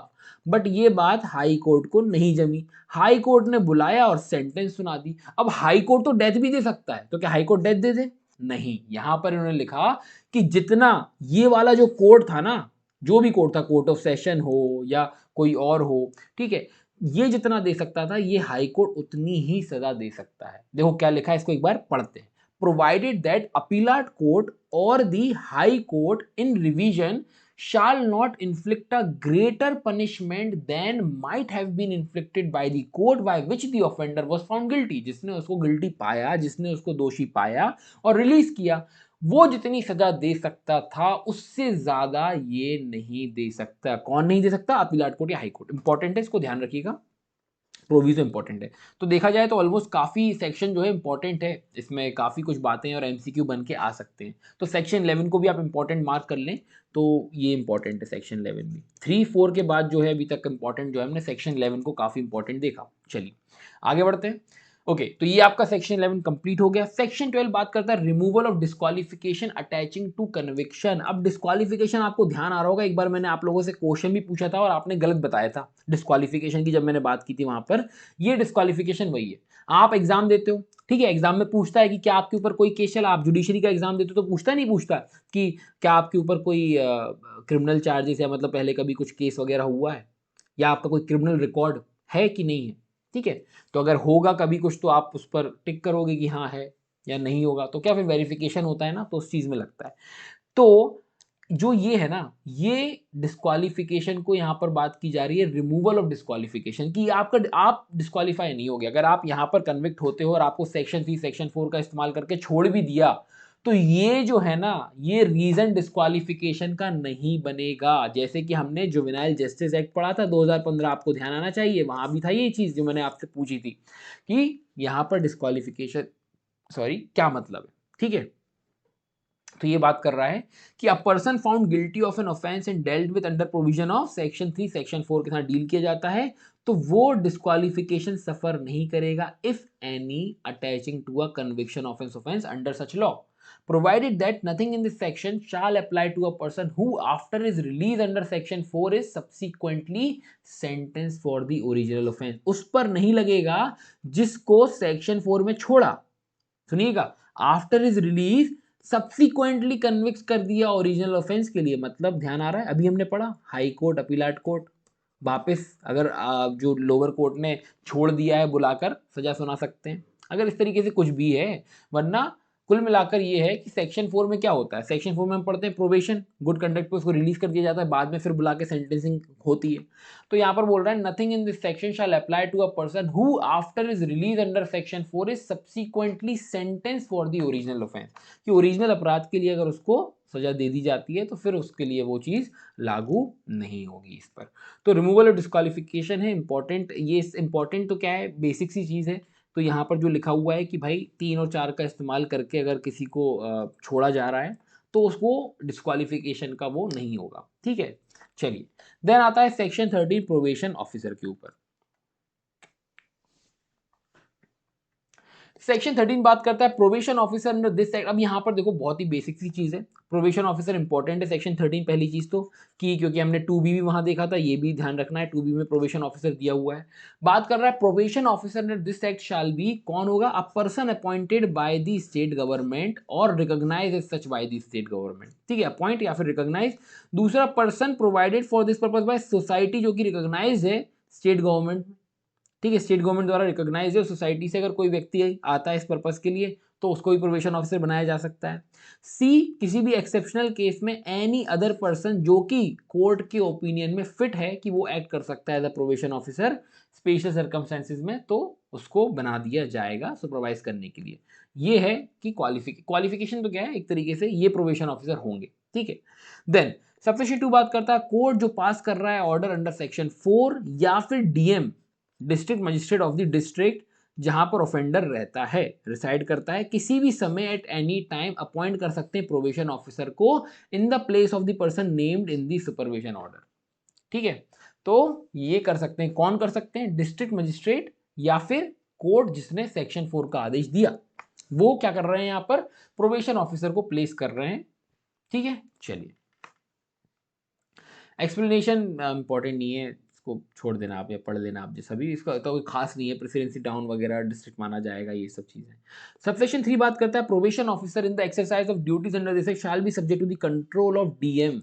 बट ये बात हाई कोर्ट को नहीं जमी, हाई कोर्ट ने बुलाया और सेंटेंस सुना दी। अब हाई कोर्ट तो डेथ भी दे सकता है, तो क्या हाई कोर्ट डेथ दे दे? नहीं, यहां पर इन्होंने लिखा कि जितना ये वाला जो कोर्ट था ना, जो भी कोर्ट था, कोर्ट ऑफ सेशन हो या कोई और हो, ठीक है, ये जितना दे सकता था ये हाई कोर्ट उतनी ही सजा दे सकता है। देखो क्या लिखा है, इसको एक बार पढ़ते हैं। प्रोवाइडेड दैट अपीलाट कोर्ट और the high court in revision shall not inflict a greater punishment than might have been inflicted by the court by which the offender was found guilty। जिसने उसको गिल्टी पाया, जिसने उसको दोषी पाया और रिलीज किया, वो जितनी सजा दे सकता था उससे ज्यादा ये नहीं दे सकता। कौन नहीं दे सकता? अपीलाट कोर्ट या हाई कोर्ट। इंपॉर्टेंट है, इसको ध्यान रखिएगा, प्रोविजो इंपॉर्टेंट है। तो देखा जाए तो ऑलमोस्ट काफी सेक्शन जो है इंपॉर्टेंट है, इसमें काफी कुछ बातें और एमसीक्यू बन के आ सकते हैं। तो सेक्शन 11 को भी आप इंपॉर्टेंट मार्क कर लें, तो ये इंपॉर्टेंट है सेक्शन 11 भी। 3-4 के बाद जो है अभी तक इंपॉर्टेंट जो है हमने सेक्शन 11 को काफी इंपॉर्टेंट देखा। चलिए आगे बढ़ते हैं। ओके, तो ये आपका सेक्शन 11 कंप्लीट हो गया। सेक्शन 12 बात करता है removal of disqualification attaching to conviction. अब डिस्क्वालिफिकेशन आपको ध्यान आ रहा होगा, एक बार मैंने आप लोगों से क्वेश्चन भी पूछा था और आपने गलत बताया था डिस्क्वालिफिकेशन की, जब मैंने बात की थी वहां पर। ये डिस्क्वालिफिकेशन वही है, आप एग्जाम देते हो, ठीक है, एग्जाम में पूछता है कि क्या आपके ऊपर कोई केस चला, आप जुडिशरी का एग्जाम देते हो तो पूछता नहीं, पूछता कि क्या आपके ऊपर कोई क्रिमिनल चार्जेस या मतलब पहले कभी कुछ केस वगैरह हुआ है, या आपका कोई क्रिमिनल रिकॉर्ड है कि नहीं है, ठीक है। तो अगर होगा कभी कुछ तो आप उस पर टिक करोगे कि हाँ है, या नहीं होगा तो क्या फिर वेरिफिकेशन होता है ना, तो उस चीज में लगता है। तो जो ये है ना, ये डिस्क्वालिफिकेशन को यहाँ पर बात की जा रही है, रिमूवल ऑफ डिस्क्वालिफिकेशन की। आपका आप डिस्क्वालीफाई नहीं हो गया, अगर आप यहाँ पर कन्विक्ट होते हो और आपको सेक्शन 3 सेक्शन 4 का इस्तेमाल करके छोड़ भी दिया, तो ये जो है ना, ये रीजन डिस्क्वालिफिकेशन का नहीं बनेगा। जैसे कि हमने जुवेनाइल जस्टिस एक्ट पढ़ा था 2015, आपको ध्यान आना चाहिए, वहां भी था ये चीज जो मैंने आपसे पूछी थी कि यहाँ पर डिस्क्वालिफिकेशन, सॉरी क्या मतलब है, ठीक है। तो ये बात कर रहा है कि a person found guilty of an offence and dealt with under provision of section 3 section 4 के साथ डील किया जाता है, तो वो डिस्क्वालिफिकेशन सफर नहीं करेगा if any attaching to a conviction of an offence under such law, provided that nothing in this section shall apply to a person who after his release under section 4 is subsequently sentenced for the original offense। उस पर नहीं लगेगा जिसको सेक्शन 4 में छोड़ा, सुनिएगा, after his release subsequently convicts कर दिया ओरिजिनल ऑफेंस के लिए, मतलब ध्यान आ रहा है, अभी हमने पढ़ा हाई कोर्ट अपीलाट कोर्ट वापस अगर जो लोअर कोर्ट ने छोड़ दिया है बुलाकर सजा सुना सकते हैं, अगर इस तरीके से कुछ भी है। वरना कुल मिलाकर ये है कि सेक्शन 4 में क्या होता है, सेक्शन 4 में हम पढ़ते हैं प्रोबेशन गुड कंडक्ट पे उसको रिलीज कर दिया जाता है, बाद में फिर बुला के सेंटेंसिंग होती है। तो यहाँ पर बोल रहा है nothing in this section shall apply to a person who after is release under section 4 is subsequently sentence for the original offence, कि ओरिजिनल अपराध के लिए अगर उसको सजा दे दी जाती है तो फिर उसके लिए वो चीज़ लागू नहीं होगी इस पर। तो रिमूवल और डिस्क्वालिफिकेशन है इंपॉर्टेंट, ये इंपॉर्टेंट तो क्या है, बेसिक सी चीज़ है। तो यहाँ पर जो लिखा हुआ है कि भाई 3 और 4 का इस्तेमाल करके अगर किसी को छोड़ा जा रहा है तो उसको डिस्क्वालिफिकेशन का वो नहीं होगा, ठीक है। चलिए देन आता है सेक्शन 13 प्रोबेशन ऑफिसर के ऊपर। सेक्शन 13 बात करता है probation officer under this section. अब यहाँ पर देखो बहुत ही बेसिक सी चीज है, प्रोबेशन ऑफिसर इंपॉर्टेंट है सेक्शन 13 पहली चीज तो कि क्योंकि हमने 2B भी वहां देखा था, ये भी ध्यान रखना है 2B में प्रोबेशन ऑफिसर दिया हुआ है। बात कर रहा है probation officer under this act shall be, कौन होगा, a person appointed by the state government और recognise as such by the state government, ठीक है, अपॉइंट या फिर रिकॉग्नाइज। दूसरा person provided for this purpose by society, जो कि रिकॉग्नाइज है स्टेट गवर्नमेंट, ठीक है, स्टेट गवर्नमेंट द्वारा रिकॉग्नाइज है। सोसाइटी से अगर कोई व्यक्ति आता है इस पर्पस के लिए तो उसको भी प्रोबेशन ऑफिसर बनाया जा सकता है। सी, किसी भी एक्सेप्शनल केस में एनी अदर पर्सन जो कि कोर्ट के ओपिनियन में फिट है कि वो एक्ट कर सकता है as a probation officer special circumstances में, तो उसको बना दिया जाएगा सुपरवाइज करने के लिए। ये है कि क्वालिफिकेशन तो क्या है, एक तरीके से ये प्रोबेशन ऑफिसर होंगे, ठीक है। देन सबसेक्शन 2 बात करता है कोर्ट जो पास कर रहा है ऑर्डर अंडर सेक्शन 4 या फिर DM district magistrate of the district जहां पर ऑफेंडर रहता है, रिसाइड करता है, किसी भी समय एट एनी टाइम अपॉइंट कर सकते हैं प्रोबेशन ऑफिसर को इन the place of the person named in the supervision order, ठीक है। तो ये कर सकते हैं, कौन कर सकते हैं, डिस्ट्रिक्ट मजिस्ट्रेट या फिर कोर्ट जिसने सेक्शन 4 का आदेश दिया, वो क्या कर रहे हैं, यहां पर प्रोबेशन ऑफिसर को प्लेस कर रहे हैं, ठीक है। चलिए एक्सप्लेनेशन इंपॉर्टेंट नहीं है, इसको छोड़ देना आप या पढ़ लेना आप, जैसा भी, इसका तो कोई खास नहीं है, प्रेसिडेंसी टाउन वगैरह डिस्ट्रिक्ट माना जाएगा, ये सब चीज़ें। सबसेक्शन 3 बात करता है probation officer in the exercise of duties under this shall be subject to the control of DM.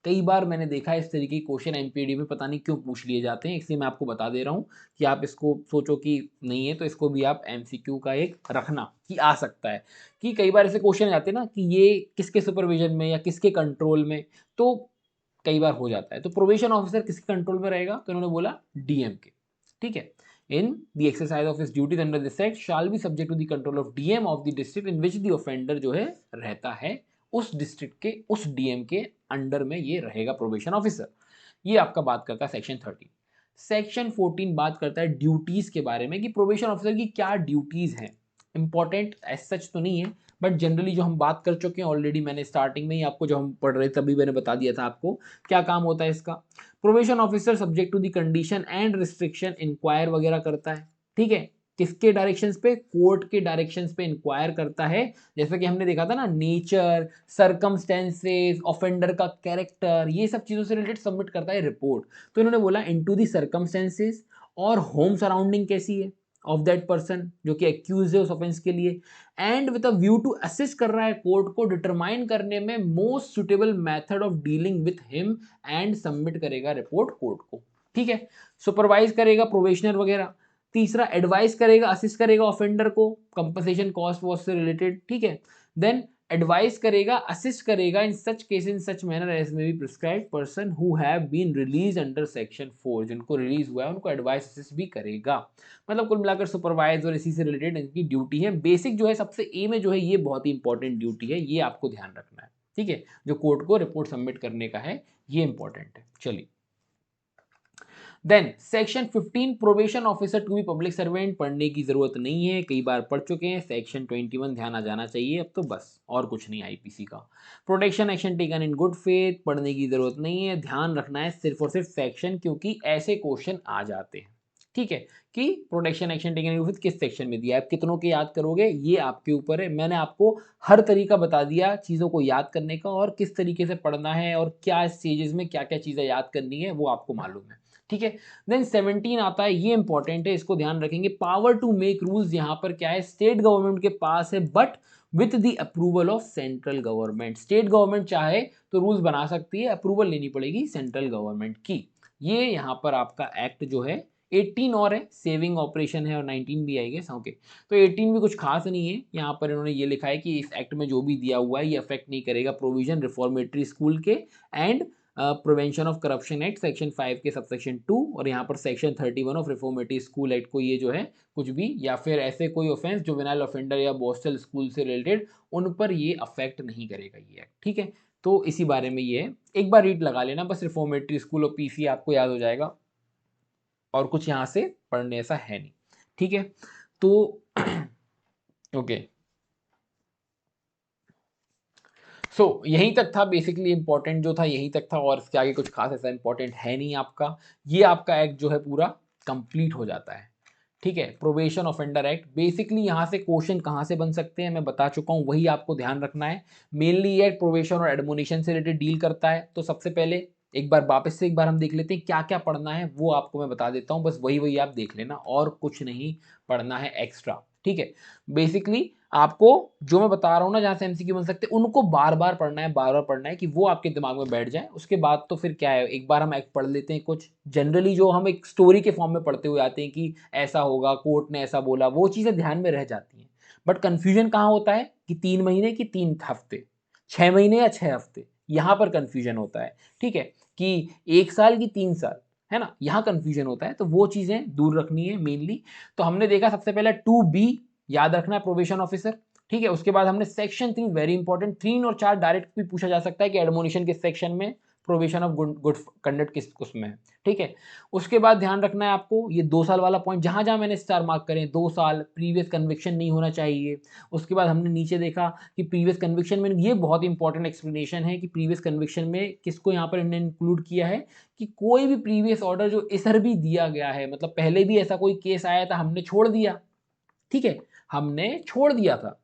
कई बार मैंने देखा है इस तरीके के क्वेश्चन एमपीडी में, पता नहीं क्यों पूछ लिए जाते हैं, इसलिए मैं आपको बता दे रहा हूँ कि आप इसको सोचो कि नहीं है तो इसको भी आप एमसीक्यू का एक रखना कि आ सकता है, कि कई बार ऐसे क्वेश्चन आते हैं ना कि ये किसके सुपरविजन में या किसके कंट्रोल में, तो कई बार हो जाता है। तो प्रोबेशन ऑफिसर किसके कंट्रोल में रहेगा, तो इन्होंने बोला डीएम के, ठीक है। In the exercise of his duties under this act shall be subject to the control of DM of the district in which the offender जो है रहता है, उस डिस्ट्रिक्ट के उस डीएम के अंडर में ये रहेगा प्रोबेशन ऑफिसर। ये आपका बात करता है सेक्शन 13। सेक्शन 14 बात करता है ड्यूटीज के बारे में कि प्रोबेशन ऑफिसर की क्या ड्यूटीज हैं। इंपॉर्टेंट एज सच तो नहीं है, बट जनरली जो हम बात कर चुके हैं ऑलरेडी, मैंने स्टार्टिंग में ही आपको, जो हम पढ़ रहे तभी मैंने बता दिया था आपको क्या काम होता है इसका। Probation officer subject to the condition and restriction inquire वगैरह करता है, ठीक है, किसके डायरेक्शंस पे, कोर्ट के डायरेक्शंस पे इंक्वायर करता है। जैसा कि हमने देखा था ना, नेचर, सर्कमस्टेंसेस, ऑफेंडर का कैरेक्टर, ये सब चीजों से रिलेटेड सबमिट करता है रिपोर्ट। तो इन्होंने बोला इनटू द सर्कमस्टेंसेस और होम सराउंडिंग कैसी है ऑफ दैट पर्सन जो कि एक्यूज है उस ऑफेंस के लिए, and with a view to assist कर रहा है कोर्ट को डिटरमाइन करने में most suitable method of dealing with him and submit करेगा रिपोर्ट कोर्ट को, ठीक है। सुपरवाइज करेगा प्रोबेशनर वगैरह। तीसरा एडवाइस करेगा, असिस्ट करेगा ऑफेंडर को कंपनसेशन कॉस्ट वॉस्ट से रिलेटेड, ठीक है। देन एडवाइस करेगा, असिस्ट करेगा in such case in such manner as may be prescribed person who have been release under section 4, जिनको रिलीज हुआ है उनको एडवाइस असिस्ट भी करेगा। मतलब कुल मिलाकर सुपरवाइज और इसी से रिलेटेड इनकी ड्यूटी है। बेसिक जो है सबसे ए में जो है ये बहुत ही इंपॉर्टेंट ड्यूटी है, ये आपको ध्यान रखना है, ठीक है, जो कोर्ट को रिपोर्ट सबमिट करने का है, ये इंपॉर्टेंट है। चलिए then section 15 probation officer to be public servant, पढ़ने की जरूरत नहीं है, कई बार पढ़ चुके हैं। सेक्शन 21 ध्यान आ जाना चाहिए अब तो, बस और कुछ नहीं आईपीसी का। Protection action taken in good faith, पढ़ने की जरूरत नहीं है, ध्यान रखना है सिर्फ और सिर्फ सेक्शन, क्योंकि ऐसे क्वेश्चन आ जाते हैं। ठीक है, कि protection action taken in good faith किस सेक्शन में दिया है, आप कितनों के याद करोगे ये आपके ऊपर है। मैंने आपको हर तरीका बता दिया चीज़ों को याद करने का, और किस तरीके से पढ़ना है, और क्या स्टेजेस में क्या क्या चीज़ें याद करनी है वो आपको मालूम है। ठीक है, देन 17 आता है, ये इंपॉर्टेंट है, इसको ध्यान रखेंगे। पावर टू मेक रूल्स यहाँ पर क्या है, स्टेट गवर्नमेंट के पास है, but with the approval of central government. State government चाहे तो रूल्स बना सकती है, अप्रूवल लेनी पड़ेगी सेंट्रल गवर्नमेंट की। ये यहाँ पर आपका एक्ट जो है 18 और है, सेविंग ऑपरेशन है, और 19 भी आएगा। ओके, तो 18 भी कुछ खास नहीं है, यहाँ पर इन्होंने ये लिखा है कि इस एक्ट में जो भी दिया हुआ है ये अफेक्ट नहीं करेगा प्रोविजन रिफॉर्मेटरी स्कूल के and prevention of corruption act section 5 के सबसेक्शन 2, और यहाँ पर section 31 of reformatory school act को ये जो है कुछ भी, या फिर ऐसे कोई ऑफेंस जुवेनाइल ऑफेंडर या बोस्टल स्कूल से रिलेटेड, उन पर ये अफेक्ट नहीं करेगा ये एक्ट। ठीक है, तो इसी बारे में ये है, एक बार रीड लगा लेना बस, रिफॉर्मेटरी स्कूल और पीसी आपको याद हो जाएगा, और कुछ यहाँ से पढ़ने ऐसा है नहीं। ठीक है, तो ओके, सो यहीं तक था बेसिकली, इंपॉर्टेंट जो था यहीं तक था, और इसके आगे कुछ खास ऐसा इंपॉर्टेंट है नहीं आपका। ये आपका एक्ट जो है पूरा कंप्लीट हो जाता है। ठीक है, प्रोबेशन ऑफेंडर एक्ट, बेसिकली यहाँ से क्वेश्चन कहाँ से बन सकते हैं मैं बता चुका हूँ, वही आपको ध्यान रखना है। मेनली ये प्रोबेशन और एडमोनिशन से रिलेटेड डील करता है। तो सबसे पहले एक बार वापस से एक बार हम देख लेते हैं क्या क्या पढ़ना है, वो आपको मैं बता देता हूँ, बस वही वही आप देख लेना, और कुछ नहीं पढ़ना है एक्स्ट्रा। ठीक है, बेसिकली आपको जो मैं बता रहा हूँ ना, जहाँ से एमसीक्यू बन सकते हैं, उनको बार बार पढ़ना है, बार बार पढ़ना है, कि वो आपके दिमाग में बैठ जाए। उसके बाद तो फिर क्या है, एक बार हम एक्ट पढ़ लेते हैं कुछ जनरली जो हम एक स्टोरी के फॉर्म में पढ़ते हुए आते हैं कि ऐसा होगा, कोर्ट ने ऐसा बोला, वो चीज़ें ध्यान में रह जाती हैं। बट कन्फ्यूजन कहाँ होता है कि 3 महीने की 3 हफ्ते, 6 महीने या 6 हफ्ते, यहाँ पर कन्फ्यूजन होता है। ठीक है, कि 1 साल की 3 साल, है ना, यहाँ कन्फ्यूजन होता है, तो वो चीज़ें दूर रखनी है मेनली। तो हमने देखा सबसे पहले 2B याद रखना है, प्रोबेशन ऑफिसर। ठीक है, उसके बाद हमने सेक्शन 3 वेरी इंपॉर्टेंट, 3 और 4 डायरेक्ट भी पूछा जा सकता है कि एडमोनिशन किस सेक्शन में, प्रोबेशन ऑफ गुड कंडक्ट किस उसमें है। ठीक है, उसके बाद ध्यान रखना है आपको ये 2 साल वाला पॉइंट, जहां जहां मैंने स्टार मार्क करें 2 साल, प्रीवियस कन्विक्शन नहीं होना चाहिए। उसके बाद हमने नीचे देखा कि प्रीवियस कन्विक्शन में, ये बहुत इंपॉर्टेंट एक्सप्लेनेशन है कि प्रीवियस कन्विक्शन में किसको यहाँ पर इन्होंने इंक्लूड किया है, कि कोई भी प्रीवियस ऑर्डर जो इधर भी दिया गया है, मतलब पहले भी ऐसा कोई केस आया था हमने छोड़ दिया, ठीक है, हमने छोड़ दिया था,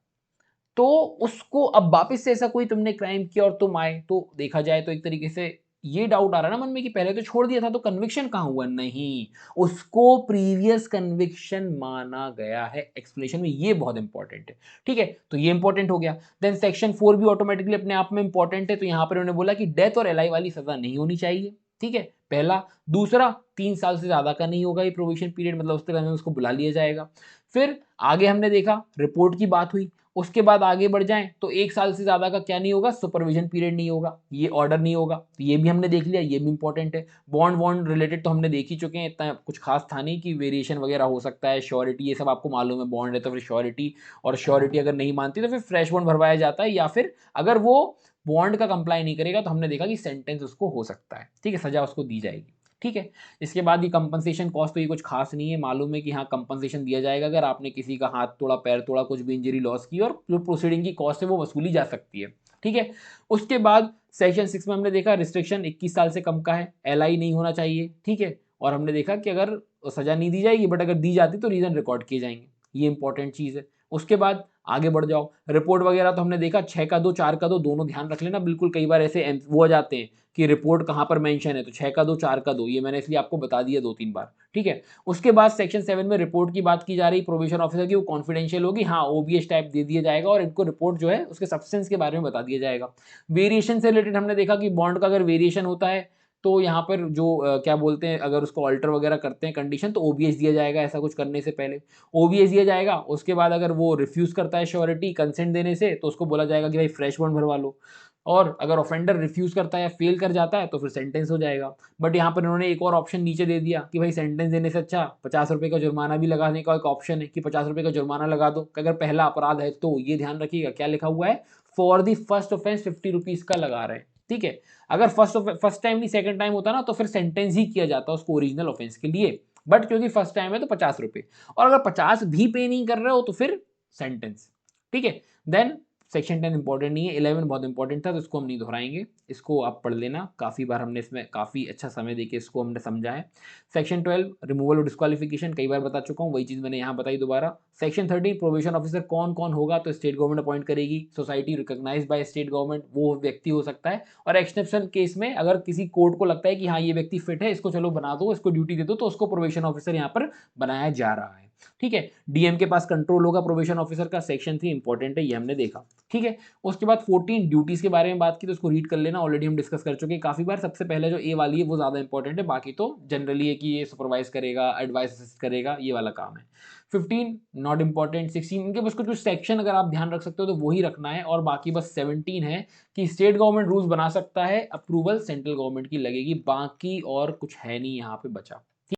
तो उसको अब वापस से ऐसा कोई तुमने क्राइम किया और तुम आए, तो देखा जाए तो एक तरीके से ये डाउट आ रहा है ना मन में कि पहले तो छोड़ दिया था तो कन्विक्शन कहां हुआ, नहीं, उसको प्रीवियस कन्विक्शन माना गया है एक्सप्लेनेशन में, ये बहुत इंपॉर्टेंट है। ठीक है, तो ये इंपॉर्टेंट हो गया। देन सेक्शन 4 भी ऑटोमेटिकली अपने आप में इंपॉर्टेंट है, तो यहां पर उन्होंने बोला कि डेथ और एलआई वाली सजा नहीं होनी चाहिए। ठीक है, पहला, दूसरा 3 साल से ज्यादा का नहीं होगा ये प्रोविजन पीरियड, मतलब उस तरह में उसको बुला लिया जाएगा। फिर आगे हमने देखा रिपोर्ट की बात हुई, उसके बाद आगे बढ़ जाएं तो 1 साल से ज्यादा का क्या नहीं होगा, सुपरविजन पीरियड नहीं होगा, ये ऑर्डर नहीं होगा, तो ये भी हमने देख लिया, ये भी इंपॉर्टेंट है। बॉन्ड वॉन्ड रिलेटेड तो हमने देख ही चुके हैं, इतना कुछ खास था नहीं, कि वेरिएशन वगैरह हो सकता है, श्योरिटी ये सब आपको मालूम है, बॉन्ड है तो फिर श्योरिटी, और श्योरिटी अगर नहीं मानती तो फिर फ्रेश बॉन्ड भरवाया जाता है, या फिर अगर वो बॉन्ड का कंप्लाई नहीं करेगा तो हमने देखा कि सेंटेंस उसको हो सकता है। ठीक है, सजा उसको दी जाएगी। ठीक है, इसके बाद ये कंपनसेशन कॉस्ट, तो ये कुछ खास नहीं है, मालूम है कि हाँ कंपनसेशन दिया जाएगा अगर आपने किसी का हाथ तोड़ा, पैर तोड़ा, कुछ भी इंजरी लॉस की, और जो प्रोसीडिंग की कॉस्ट है वो वसूली जा सकती है। ठीक है, उसके बाद सेक्शन 6 में हमने देखा रिस्ट्रिक्शन 21 साल से कम का है, एलआई नहीं होना चाहिए। ठीक है, और हमने देखा कि अगर सजा नहीं दी जाएगी, बट अगर दी जाती तो रीजन रिकॉर्ड किए जाएंगे, ये इंपॉर्टेंट चीज़ है। उसके बाद आगे बढ़ जाओ, रिपोर्ट वगैरह तो हमने देखा 6 का 2 4 का 2 दोनों ध्यान रख लेना बिल्कुल, कई बार ऐसे वो हो जाते हैं कि रिपोर्ट कहाँ पर मेंशन है, तो 6 का 2 4 का 2, ये मैंने इसलिए आपको बता दिया 2-3 बार। ठीक है, उसके बाद सेक्शन 7 में रिपोर्ट की बात की जा रही, प्रोबेशन ऑफिसर की, वो कॉन्फिडेंशियल होगी, हाँ ओबीएस टाइप दे दिया जाएगा, और इनको रिपोर्ट जो है उसके सब्सटेंस के बारे में बता दिया जाएगा। वेरिएशन से रिलेटेड हमने देखा कि बॉन्ड का अगर वेरिएशन होता है तो यहाँ पर जो क्या बोलते हैं, अगर उसको ऑल्टर वगैरह करते हैं कंडीशन, तो ओबीएस दिया जाएगा, ऐसा कुछ करने से पहले ओबीएस दिया जाएगा। उसके बाद अगर वो रिफ्यूज करता है श्योरिटी कंसेंट देने से, तो उसको बोला जाएगा कि भाई फ्रेश बॉन्ड भरवा लो, और अगर ऑफेंडर रिफ्यूज करता है या फेल कर जाता है तो फिर सेंटेंस हो जाएगा। बट यहाँ पर इन्होंने एक और ऑप्शन नीचे दे दिया कि भाई सेंटेंस देने से अच्छा 50 रुपये का जुर्माना भी लगाने का एक ऑप्शन है, कि 50 रुपये का जुर्माना लगा दो अगर पहला अपराध है, तो ये ध्यान रखिएगा क्या लिखा हुआ है, for the first offence 50 rupees का लगा रहे हैं। ठीक है। अगर फर्स्ट टाइम नहीं सेकंड टाइम होता ना तो फिर सेंटेंस ही किया जाता उसको ओरिजिनल ऑफेंस के लिए, बट क्योंकि फर्स्ट टाइम है तो 50 रुपए, और अगर 50 भी पे नहीं कर रहे हो तो फिर सेंटेंस। ठीक है। देन सेक्शन 10 इंपॉर्टेंट नहीं है, 11 बहुत इंपॉर्टेंट था तो इसको हम नहीं दोहराएंगे, इसको आप पढ़ लेना, काफ़ी बार हमने इसमें काफ़ी अच्छा समय देके इसको हमने समझा है। सेक्शन 12 रिमूवल और डिस्क्वालिफिकेशन कई बार बता चुका हूँ, वही चीज़ मैंने यहाँ बताई दोबारा। सेक्शन 13 प्रोबेशन ऑफिसर कौन कौन होगा, तो स्टेट गवर्नमेंट अपॉइंट करेगी, society recognised by state government वो व्यक्ति हो सकता है, और एक्सेप्शन केस में अगर किसी कोर्ट को लगता है कि हाँ ये व्यक्ति फिट है, इसको चलो बना दो, इसको ड्यूटी दे दो, तो उसको प्रोबेशन ऑफिसर यहाँ पर बनाया जा रहा है। ठीक है। डीएम के पास कंट्रोल होगा प्रोबेशन ऑफिसर का, सेक्शन 3 इंपॉर्टेंट है, ये हमने देखा। ठीक है। उसके बाद 14 ड्यूटीज के बारे में बात की तो उसको रीड कर लेना, ऑलरेडी हम डिस्कस कर चुके हैं काफी बार। सबसे पहले जो ए वाली है वो ज्यादा इंपॉर्टेंट है, बाकी तो जनरली है कि ये सुपरवाइज करेगा, एडवाइस असिस्ट करेगा, ये वाला काम है। 15 नॉट इंपॉर्टेंट। 16 इनके बस कुछ सेक्शन अगर आप ध्यान रख सकते हो तो वही रखना है, और बाकी बस 17 है कि स्टेट गवर्नमेंट रूल्स बना सकता है, अप्रूवल सेंट्रल गवर्नमेंट की लगेगी, बाकी और कुछ है नहीं यहाँ पे बचा।